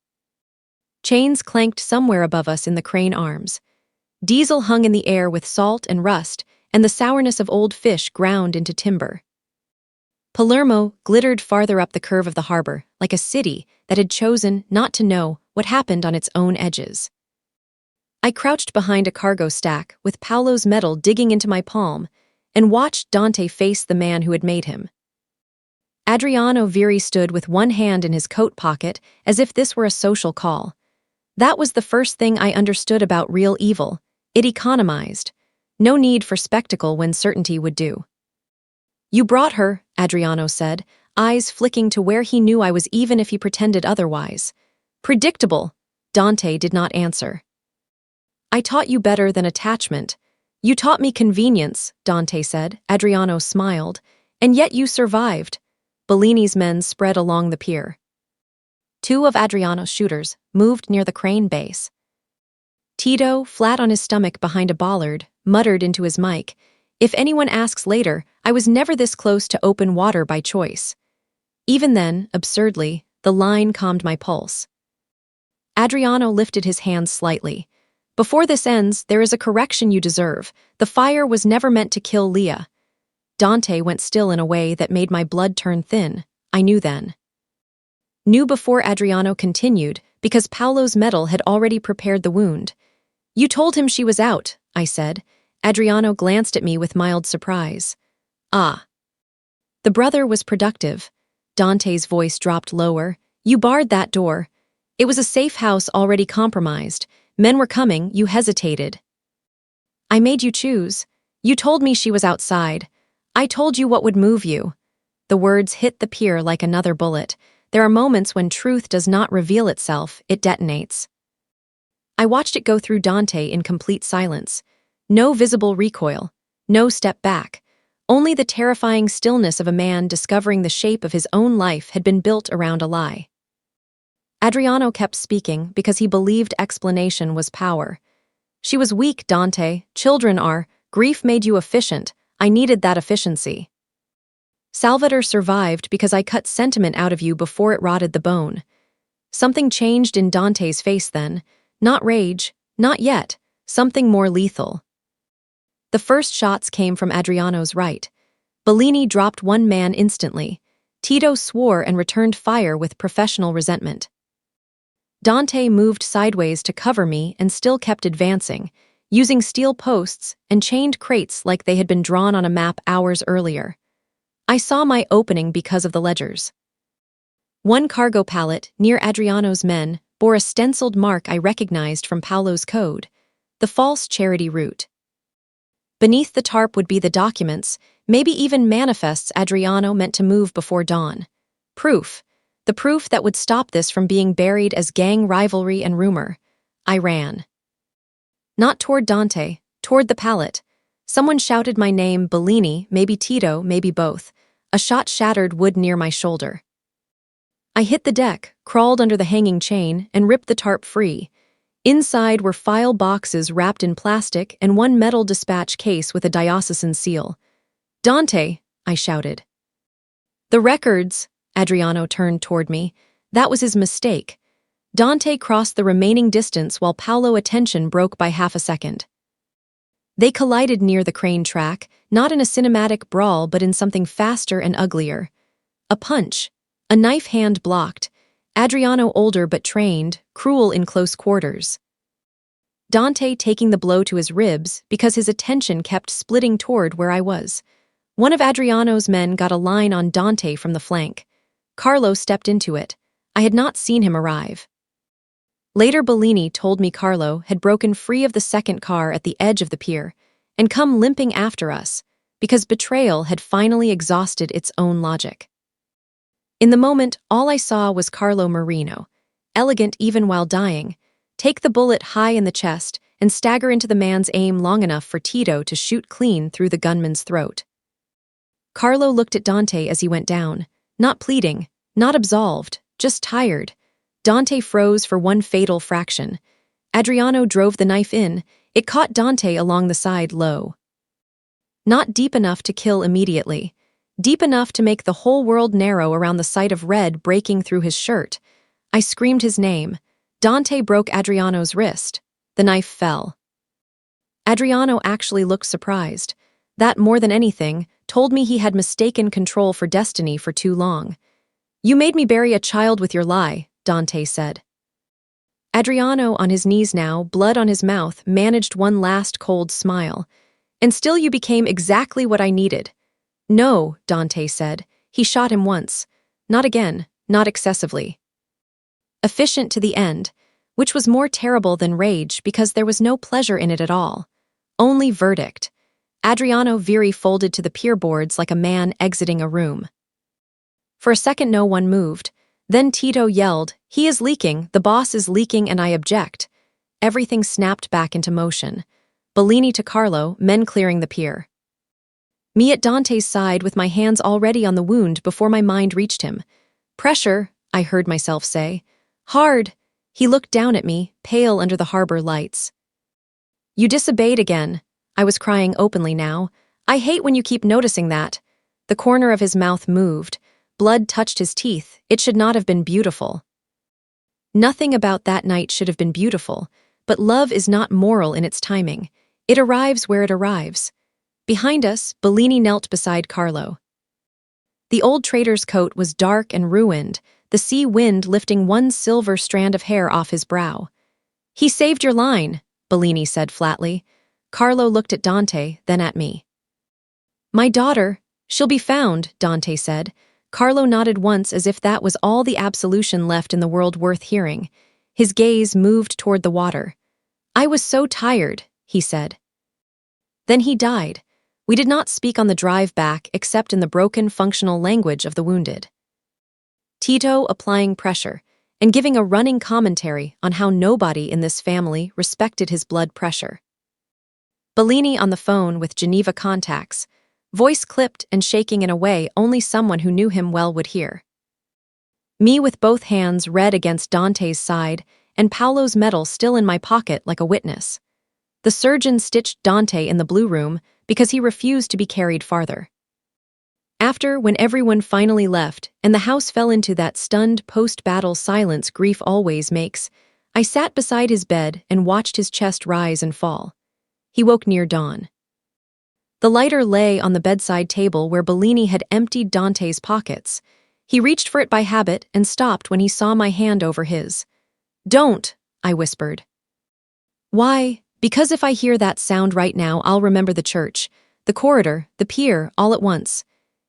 Speaker 1: Chains clanked somewhere above us in the crane arms. Diesel hung in the air with salt and rust, and the sourness of old fish ground into timber. Palermo glittered farther up the curve of the harbor, like a city that had chosen not to know what happened on its own edges. I crouched behind a cargo stack, with Paolo's medal digging into my palm, and watched Dante face the man who had made him. Adriano Viri stood with one hand in his coat pocket, as if this were a social call. That was the first thing I understood about real evil. It economized. No need for spectacle when certainty would do. "You brought her," Adriano said, eyes flicking to where he knew I was even if he pretended otherwise. "Predictable." Dante did not answer. "I taught you better than attachment." "You taught me convenience," Dante said. Adriano smiled. "And yet you survived." Bellini's men spread along the pier. 2 of Adriano's shooters moved near the crane base. Tito, flat on his stomach behind a bollard, muttered into his mic, "If anyone asks later, I was never this close to open water by choice." Even then, absurdly, the line calmed my pulse. Adriano lifted his hands slightly. "Before this ends, there is a correction you deserve. The fire was never meant to kill Leah." Dante went still in a way that made my blood turn thin. I knew then. Knew before Adriano continued, because Paolo's medal had already prepared the wound. "You told him she was out," I said. Adriano glanced at me with mild surprise. "Ah." The brother was productive. Dante's voice dropped lower. "You barred that door. It was a safe house already compromised. Men were coming, you hesitated. I made you choose. You told me she was outside. I told you what would move you." The words hit the pier like another bullet. There are moments when truth does not reveal itself, it detonates. I watched it go through Dante in complete silence. No visible recoil, no step back. Only the terrifying stillness of a man discovering the shape of his own life had been built around a lie. Adriano kept speaking because he believed explanation was power. "She was weak, Dante. Children are. Grief made you efficient. I needed that efficiency. Salvador survived because I cut sentiment out of you before it rotted the bone." Something changed in Dante's face then. Not rage, not yet, something more lethal. The first shots came from Adriano's right. Bellini dropped one man instantly. Tito swore and returned fire with professional resentment. Dante moved sideways to cover me and still kept advancing, using steel posts and chained crates like they had been drawn on a map hours earlier. I saw my opening because of the ledgers. One cargo pallet, near Adriano's men, bore a stenciled mark I recognized from Paolo's code, the false charity route. Beneath the tarp would be the documents, maybe even manifests Adriano meant to move before dawn. Proof. The proof that would stop this from being buried as gang rivalry and rumor. I ran. Not toward Dante, toward the pallet. Someone shouted my name, Bellini, maybe Tito, maybe both. A shot shattered wood near my shoulder. I hit the deck, crawled under the hanging chain, and ripped the tarp free. Inside were file boxes wrapped in plastic and one metal dispatch case with a diocesan seal. "Dante," I shouted. "The records," Adriano turned toward me. That was his mistake. Dante crossed the remaining distance while Paolo's attention broke by half a second. They collided near the crane track, not in a cinematic brawl but in something faster and uglier. A punch. A knife hand blocked. Adriano older but trained, cruel in close quarters. Dante taking the blow to his ribs because his attention kept splitting toward where I was. One of Adriano's men got a line on Dante from the flank. Carlo stepped into it. I had not seen him arrive. Later Bellini told me Carlo had broken free of the second car at the edge of the pier and come limping after us because betrayal had finally exhausted its own logic. In the moment, all I saw was Carlo Marino, elegant even while dying, take the bullet high in the chest and stagger into the man's aim long enough for Tito to shoot clean through the gunman's throat. Carlo looked at Dante as he went down, not pleading, not absolved, just tired. Dante froze for one fatal fraction. Adriano drove the knife in. It caught Dante along the side low. Not deep enough to kill immediately. Deep enough to make the whole world narrow around the sight of red breaking through his shirt. I screamed his name. Dante broke Adriano's wrist. The knife fell. Adriano actually looked surprised. That, more than anything, told me he had mistaken control for destiny for too long. "You made me bury a child with your lie," Dante said. Adriano, on his knees now, blood on his mouth, managed one last cold smile. "And still you became exactly what I needed." "No," Dante said. He shot him once. Not again, not excessively. Efficient to the end, which was more terrible than rage because there was no pleasure in it at all. Only verdict. Adriano Viri folded to the pier boards like a man exiting a room. For a second no one moved. Then Tito yelled, "He is leaking, the boss is leaking and I object." Everything snapped back into motion. Bellini to Carlo, men clearing the pier. Me at Dante's side with my hands already on the wound before my mind reached him. "Pressure," I heard myself say. "Hard." He looked down at me, pale under the harbor lights. "You disobeyed again." I was crying openly now. "I hate when you keep noticing that." The corner of his mouth moved. Blood touched his teeth. It should not have been beautiful. Nothing about that night should have been beautiful, but love is not moral in its timing. It arrives where it arrives. Behind us, Bellini knelt beside Carlo. The old trader's coat was dark and ruined, the sea wind lifting one silver strand of hair off his brow. "He saved your line," Bellini said flatly. Carlo looked at Dante, then at me. "My daughter, she'll be found," Dante said. Carlo nodded once as if that was all the absolution left in the world worth hearing. His gaze moved toward the water. "I was so tired," he said. Then he died. We did not speak on the drive back except in the broken functional language of the wounded. Tito applying pressure and giving a running commentary on how nobody in this family respected his blood pressure. Bellini on the phone with Geneva contacts, voice clipped and shaking in a way only someone who knew him well would hear. Me with both hands red against Dante's side and Paolo's medal still in my pocket like a witness. The surgeon stitched Dante in the blue room because he refused to be carried farther. After, when everyone finally left and the house fell into that stunned post-battle silence grief always makes, I sat beside his bed and watched his chest rise and fall. He woke near dawn. The lighter lay on the bedside table where Bellini had emptied Dante's pockets. He reached for it by habit and stopped when he saw my hand over his. "Don't," I whispered. "Why?" "Because if I hear that sound right now, I'll remember the church, the corridor, the pier, all at once."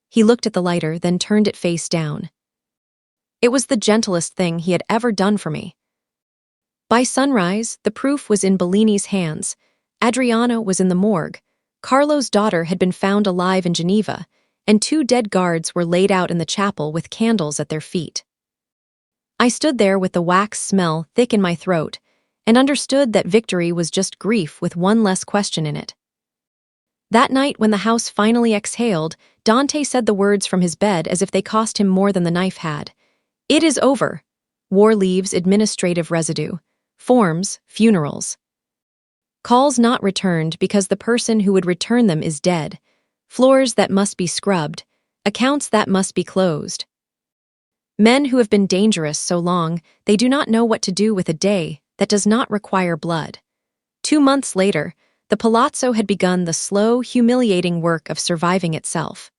Speaker 1: He looked at the lighter, then turned it face down. It was the gentlest thing he had ever done for me. By sunrise, the proof was in Bellini's hands. Adriana was in the morgue. Carlo's daughter had been found alive in Geneva, and 2 dead guards were laid out in the chapel with candles at their feet. I stood there with the wax smell thick in my throat, and understood that victory was just grief with one less question in it. That night, when the house finally exhaled, Dante said the words from his bed as if they cost him more than the knife had. "It is over. War leaves administrative residue. Forms, funerals. Calls not returned because the person who would return them is dead. Floors that must be scrubbed. Accounts that must be closed. Men who have been dangerous so long, they do not know what to do with a day that does not require blood." 2 months later, the palazzo had begun the slow, humiliating work of surviving itself.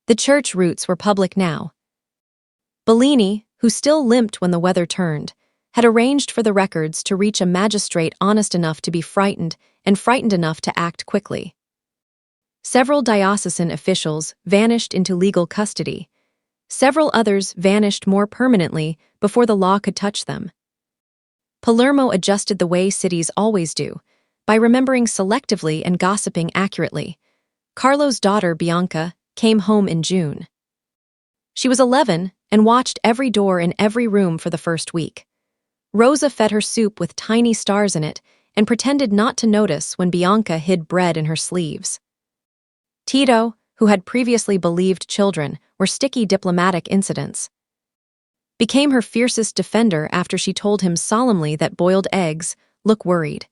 Speaker 1: The church roots were public now. Bellini, who still limped when the weather turned, had arranged for the records to reach a magistrate honest enough to be frightened and frightened enough to act quickly. Several diocesan officials vanished into legal custody. Several others vanished more permanently before the law could touch them. Palermo adjusted the way cities always do, by remembering selectively and gossiping accurately. Carlo's daughter, Bianca, came home in June. She was 11 and watched every door in every room for the first week. Rosa fed her soup with tiny stars in it and pretended not to notice when Bianca hid bread in her sleeves. Tito, who had previously believed children were sticky diplomatic incidents, became her fiercest defender after she told him solemnly that boiled eggs look worried.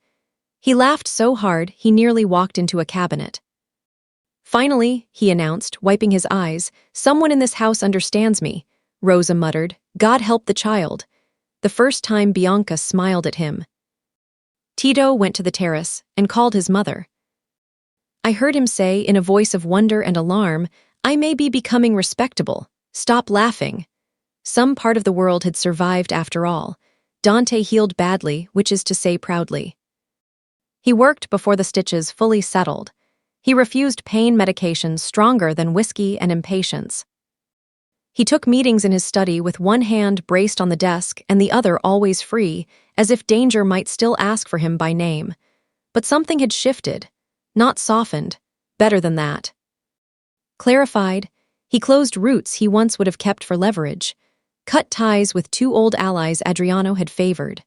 Speaker 1: He laughed so hard he nearly walked into a cabinet. "Finally," he announced, wiping his eyes, "someone in this house understands me." Rosa muttered, "God help the child." The first time Bianca smiled at him. Tito went to the terrace and called his mother. I heard him say, in a voice of wonder and alarm, "I may be becoming respectable. Stop laughing." Some part of the world had survived after all. Dante healed badly, which is to say proudly. He worked before the stitches fully settled. He refused pain medications stronger than whiskey and impatience. He took meetings in his study with one hand braced on the desk and the other always free, as if danger might still ask for him by name. But something had shifted, not softened, better than that. Clarified, he closed routes he once would have kept for leverage, cut ties with 2 old allies Adriano had favored,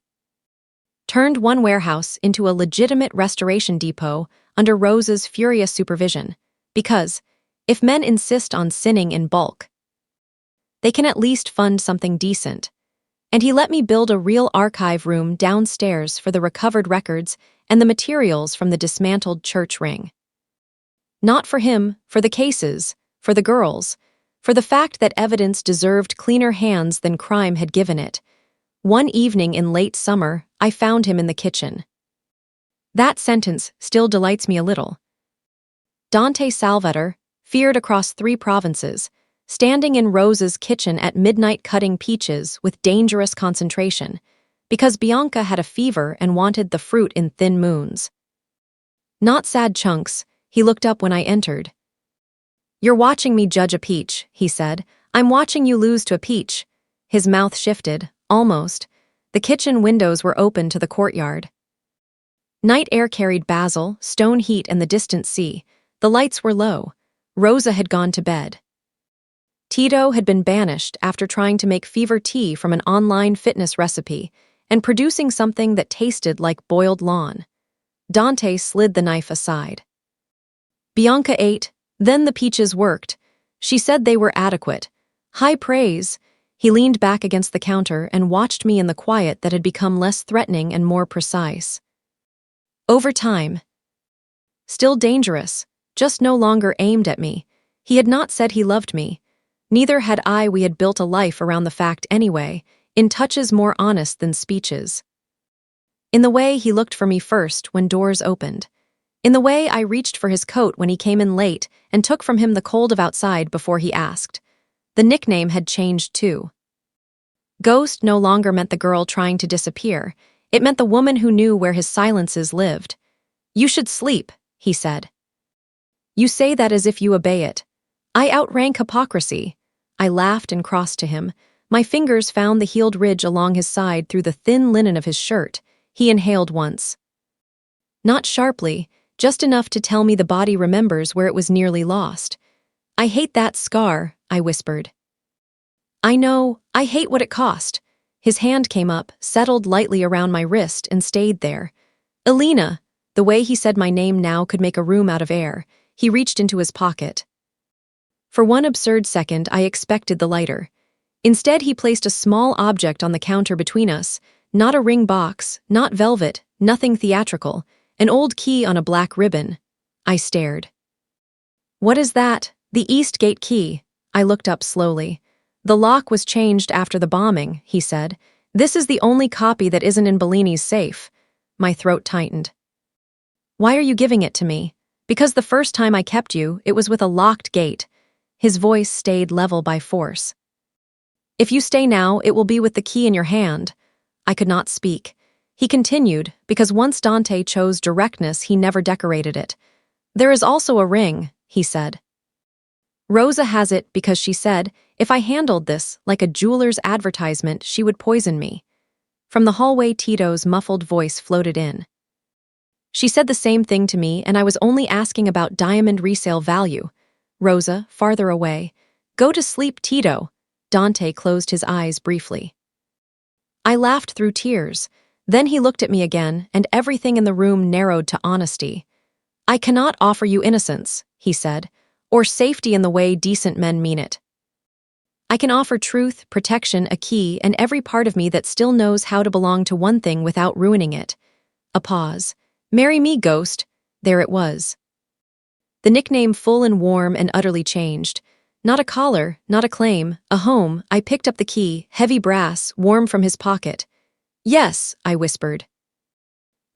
Speaker 1: turned one warehouse into a legitimate restoration depot under Rosa's furious supervision, because, if men insist on sinning in bulk, they can at least fund something decent. And he let me build a real archive room downstairs for the recovered records and the materials from the dismantled church ring. Not for him, for the cases, for the girls, for the fact that evidence deserved cleaner hands than crime had given it. One evening in late summer, I found him in the kitchen. That sentence still delights me a little. Dante Salvator, feared across 3 provinces, standing in Rosa's kitchen at midnight cutting peaches with dangerous concentration, because Bianca had a fever and wanted the fruit in thin moons. Not sad chunks, he looked up when I entered. "You're watching me judge a peach," he said. "I'm watching you lose to a peach." His mouth shifted, almost. The kitchen windows were open to the courtyard. Night air carried basil, stone heat, and the distant sea. The lights were low. Rosa had gone to bed. Tito had been banished after trying to make fever tea from an online fitness recipe and producing something that tasted like boiled lawn. Dante slid the knife aside. Bianca ate, then the peaches worked. She said they were adequate. High praise. He leaned back against the counter and watched me in the quiet that had become less threatening and more precise. Over time. Still dangerous, just no longer aimed at me. He had not said he loved me. Neither had I. We had built a life around the fact anyway, in touches more honest than speeches. In the way he looked for me first when doors opened. In the way I reached for his coat when he came in late and took from him the cold of outside before he asked. The nickname had changed too. Ghost no longer meant the girl trying to disappear. It meant the woman who knew where his silences lived. "You should sleep," he said. "You say that as if you obey it." I outrank hypocrisy. I laughed and crossed to him. My fingers found the healed ridge along his side through the thin linen of his shirt. He inhaled once. Not sharply, just enough to tell me the body remembers where it was nearly lost. "I hate that scar," I whispered. "I know, I hate what it cost." His hand came up, settled lightly around my wrist, and stayed there. "Elena." The way he said my name now could make a room out of air. He reached into his pocket. For one absurd second, I expected the lighter. Instead, he placed a small object on the counter between us. Not a ring box, not velvet, nothing theatrical. An old key on a black ribbon. I stared. "What is that?" "The East Gate key." I looked up slowly. "The lock was changed after the bombing," he said. "This is the only copy that isn't in Bellini's safe." My throat tightened. "Why are you giving it to me?" "Because the first time I kept you, it was with a locked gate." His voice stayed level by force. "If you stay now, it will be with the key in your hand." I could not speak. He continued, "Because once Dante chose directness, he never decorated it." "There is also a ring," he said. "Rosa has it because she said, if I handled this like a jeweler's advertisement, she would poison me." From the hallway, Tito's muffled voice floated in. "She said the same thing to me, and I was only asking about diamond resale value." Rosa, farther away. "Go to sleep, Tito." Dante closed his eyes briefly. I laughed through tears. Then he looked at me again, and everything in the room narrowed to honesty. "I cannot offer you innocence," he said, "or safety in the way decent men mean it. I can offer truth, protection, a key, and every part of me that still knows how to belong to one thing without ruining it." A pause. "Marry me, Ghost." There it was. The nickname full and warm and utterly changed. Not a collar, not a claim, a home. I picked up the key, heavy brass, warm from his pocket. "Yes," I whispered.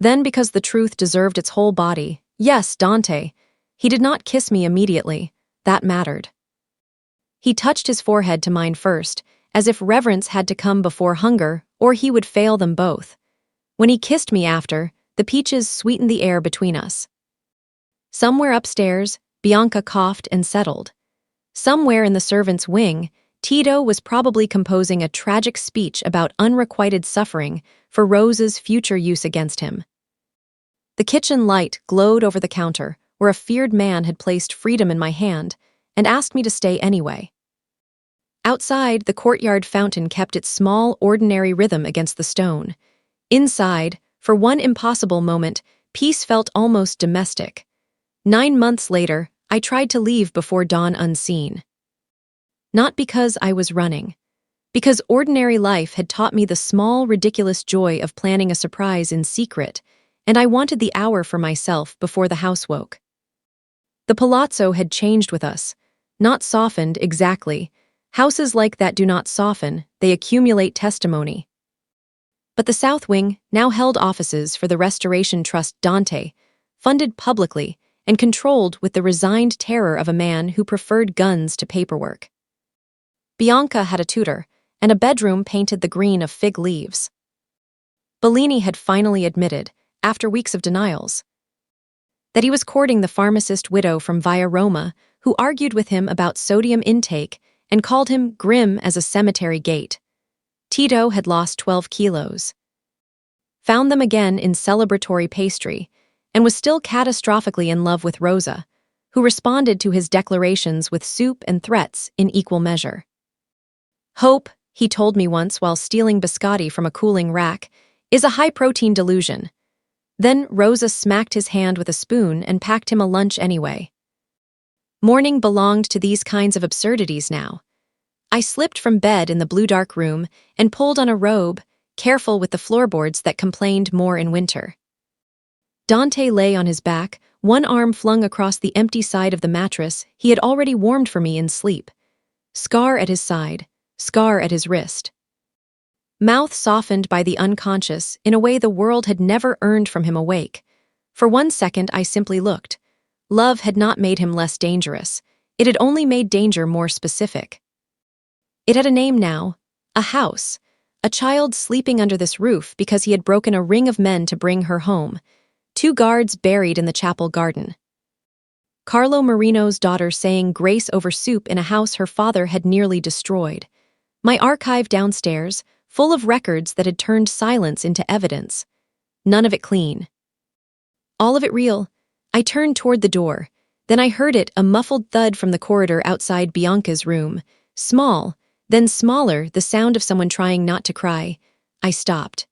Speaker 1: Then, because the truth deserved its whole body, "Yes, Dante." He did not kiss me immediately. That mattered. He touched his forehead to mine first, as if reverence had to come before hunger, or he would fail them both. When he kissed me after, the peaches sweetened the air between us. Somewhere upstairs, Bianca coughed and settled. Somewhere in the servants' wing, Tito was probably composing a tragic speech about unrequited suffering for Rose's future use against him. The kitchen light glowed over the counter, where a feared man had placed freedom in my hand and asked me to stay anyway. Outside, the courtyard fountain kept its small, ordinary rhythm against the stone. Inside, for one impossible moment, peace felt almost domestic. 9 months later, I tried to leave before dawn unseen. Not because I was running. Because ordinary life had taught me the small, ridiculous joy of planning a surprise in secret, and I wanted the hour for myself before the house woke. The palazzo had changed with us. Not softened, exactly. Houses like that do not soften, they accumulate testimony. But the South Wing now held offices for the Restoration Trust Dante, funded publicly, and controlled with the resigned terror of a man who preferred guns to paperwork. Bianca had a tutor, and a bedroom painted the green of fig leaves. Bellini had finally admitted, after weeks of denials, that he was courting the pharmacist widow from Via Roma, who argued with him about sodium intake and called him grim as a cemetery gate. Tito had lost 12 kilos. Found them again in celebratory pastry, and was still catastrophically in love with Rosa, who responded to his declarations with soup and threats in equal measure. "Hope," he told me once while stealing biscotti from a cooling rack, "is a high-protein delusion." Then Rosa smacked his hand with a spoon and packed him a lunch anyway. Morning belonged to these kinds of absurdities now. I slipped from bed in the blue-dark room and pulled on a robe, careful with the floorboards that complained more in winter. Dante lay on his back, one arm flung across the empty side of the mattress he had already warmed for me in sleep. Scar at his side, scar at his wrist. Mouth softened by the unconscious in a way the world had never earned from him awake. For 1 second, I simply looked. Love had not made him less dangerous. It had only made danger more specific. It had a name now. A house. A child sleeping under this roof because he had broken a ring of men to bring her home. 2 guards buried in the chapel garden. Carlo Marino's daughter saying grace over soup in a house her father had nearly destroyed. My archive downstairs, full of records that had turned silence into evidence. None of it clean. All of it real. I turned toward the door. Then I heard it, a muffled thud from the corridor outside Bianca's room. Small, then smaller, the sound of someone trying not to cry. I stopped.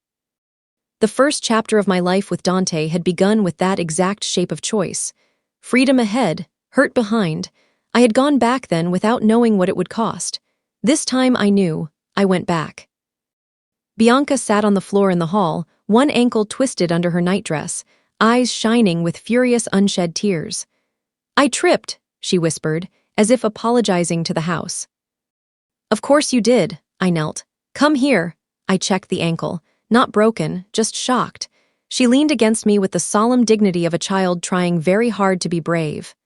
Speaker 1: The first chapter of my life with Dante had begun with that exact shape of choice. Freedom ahead, hurt behind. I had gone back then without knowing what it would cost. This time I knew. I went back. Bianca sat on the floor in the hall, one ankle twisted under her nightdress, eyes shining with furious unshed tears. "I tripped," she whispered, as if apologizing to the house. "Of course you did," I knelt. "Come here." I checked the ankle. Not broken, just shocked. She leaned against me with the solemn dignity of a child trying very hard to be brave.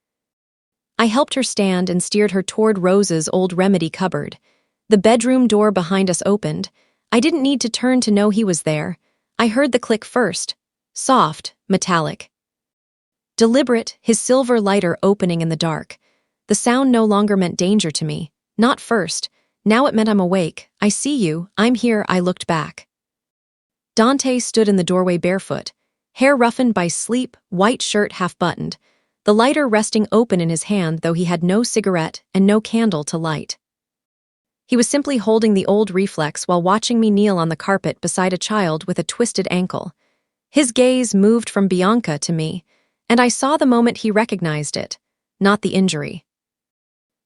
Speaker 1: I helped her stand and steered her toward Rose's old remedy cupboard. The bedroom door behind us opened. I didn't need to turn to know he was there. I heard the click first. Soft, metallic. Deliberate, his silver lighter opening in the dark. The sound no longer meant danger to me. Not first. Now it meant I'm awake. I see you. I'm here. I looked back. Dante stood in the doorway barefoot, hair roughened by sleep, white shirt half-buttoned, the lighter resting open in his hand though he had no cigarette and no candle to light. He was simply holding the old reflex while watching me kneel on the carpet beside a child with a twisted ankle. His gaze moved from Bianca to me, and I saw the moment he recognized it, not the injury.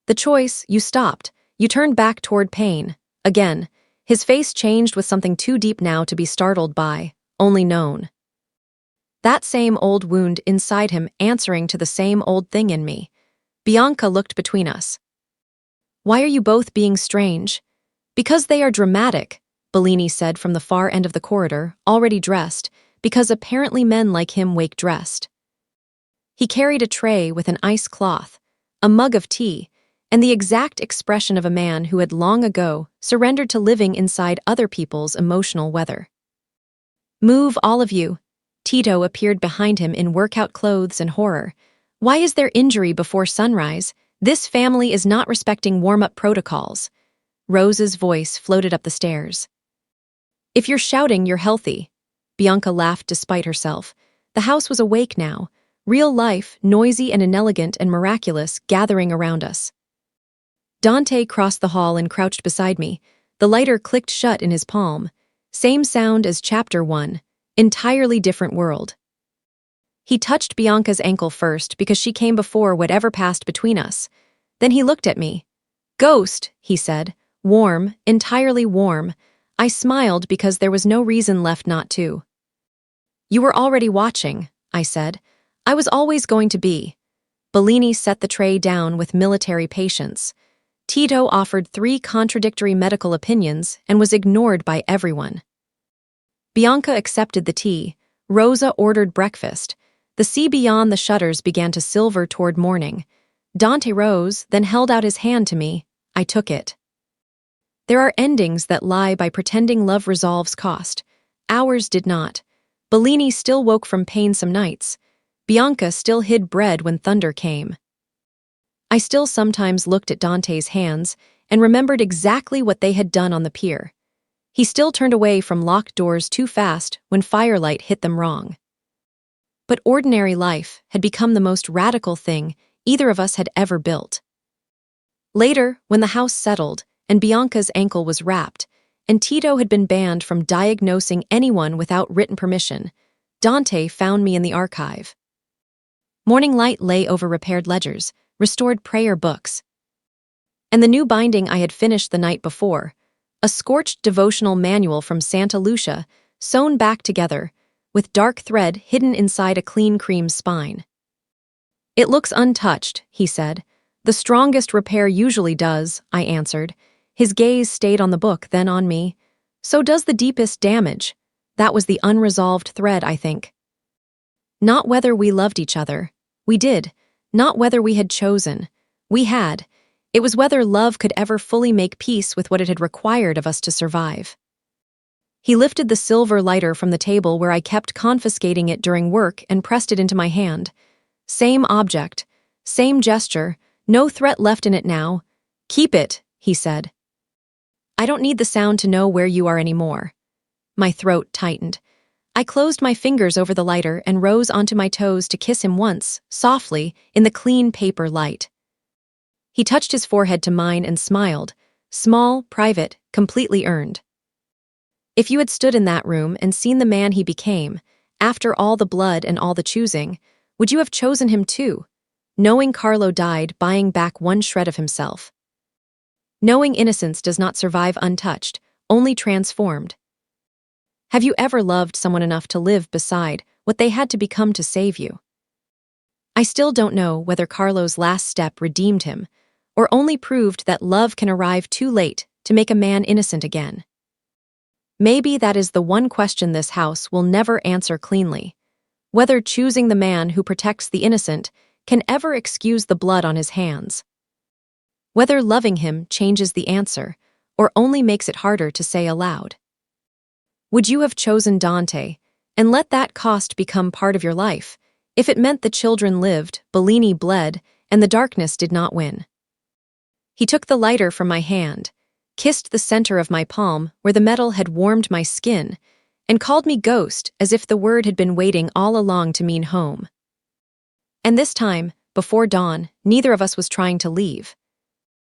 Speaker 1: The choice, you stopped. You turned back toward pain. Again. His face changed with something too deep now to be startled by, only known. That same old wound inside him answering to the same old thing in me. Bianca looked between us. "Why are you both being strange?" "Because they are dramatic," Bellini said from the far end of the corridor, already dressed, because apparently men like him wake dressed. He carried a tray with an ice cloth, a mug of tea, and the exact expression of a man who had long ago surrendered to living inside other people's emotional weather. "Move, all of you." Tito appeared behind him in workout clothes and horror. "Why is there injury before sunrise? This family is not respecting warm-up protocols." Rose's voice floated up the stairs. "If you're shouting, you're healthy." Bianca laughed despite herself. The house was awake now. Real life, noisy and inelegant and miraculous, gathering around us. Dante crossed the hall and crouched beside me. The lighter clicked shut in his palm. Same sound as Chapter 1. Entirely different world. He touched Bianca's ankle first because she came before whatever passed between us. Then he looked at me. "Ghost," he said. Warm, entirely warm. I smiled because there was no reason left not to. "You were already watching," I said. "I was always going to be." Bellini set the tray down with military patience. Tito offered 3 contradictory medical opinions and was ignored by everyone. Bianca accepted the tea. Rosa ordered breakfast. The sea beyond the shutters began to silver toward morning. Dante rose, then held out his hand to me. I took it. There are endings that lie by pretending love resolves cost. Ours did not. Bellini still woke from pain some nights. Bianca still hid bread when thunder came. I still sometimes looked at Dante's hands and remembered exactly what they had done on the pier. He still turned away from locked doors too fast when firelight hit them wrong. But ordinary life had become the most radical thing either of us had ever built. Later, when the house settled and Bianca's ankle was wrapped, and Tito had been banned from diagnosing anyone without written permission, Dante found me in the archive. Morning light lay over repaired ledgers, restored prayer books. And the new binding I had finished the night before, a scorched devotional manual from Santa Lucia, sewn back together, with dark thread hidden inside a clean cream spine. "It looks untouched," he said. "The strongest repair usually does," I answered. His gaze stayed on the book, then on me. "So does the deepest damage." That was the unresolved thread, I think. Not whether we loved each other. We did. Not whether we had chosen. We had. It was whether love could ever fully make peace with what it had required of us to survive. He lifted the silver lighter from the table where I kept confiscating it during work and pressed it into my hand. Same object, same gesture, no threat left in it now. "Keep it," he said. "I don't need the sound to know where you are anymore." My throat tightened. I closed my fingers over the lighter and rose onto my toes to kiss him once, softly, in the clean paper light. He touched his forehead to mine and smiled, small, private, completely earned. If you had stood in that room and seen the man he became, after all the blood and all the choosing, would you have chosen him too, knowing Carlo died buying back one shred of himself? Knowing innocence does not survive untouched, only transformed. Have you ever loved someone enough to live beside what they had to become to save you? I still don't know whether Carlo's last step redeemed him, or only proved that love can arrive too late to make a man innocent again. Maybe that is the one question this house will never answer cleanly, whether choosing the man who protects the innocent can ever excuse the blood on his hands. Whether loving him changes the answer, or only makes it harder to say aloud. Would you have chosen Dante, and let that cost become part of your life, if it meant the children lived, Bellini bled, and the darkness did not win? He took the lighter from my hand, kissed the center of my palm where the metal had warmed my skin, and called me ghost as if the word had been waiting all along to mean home. And this time, before dawn, neither of us was trying to leave.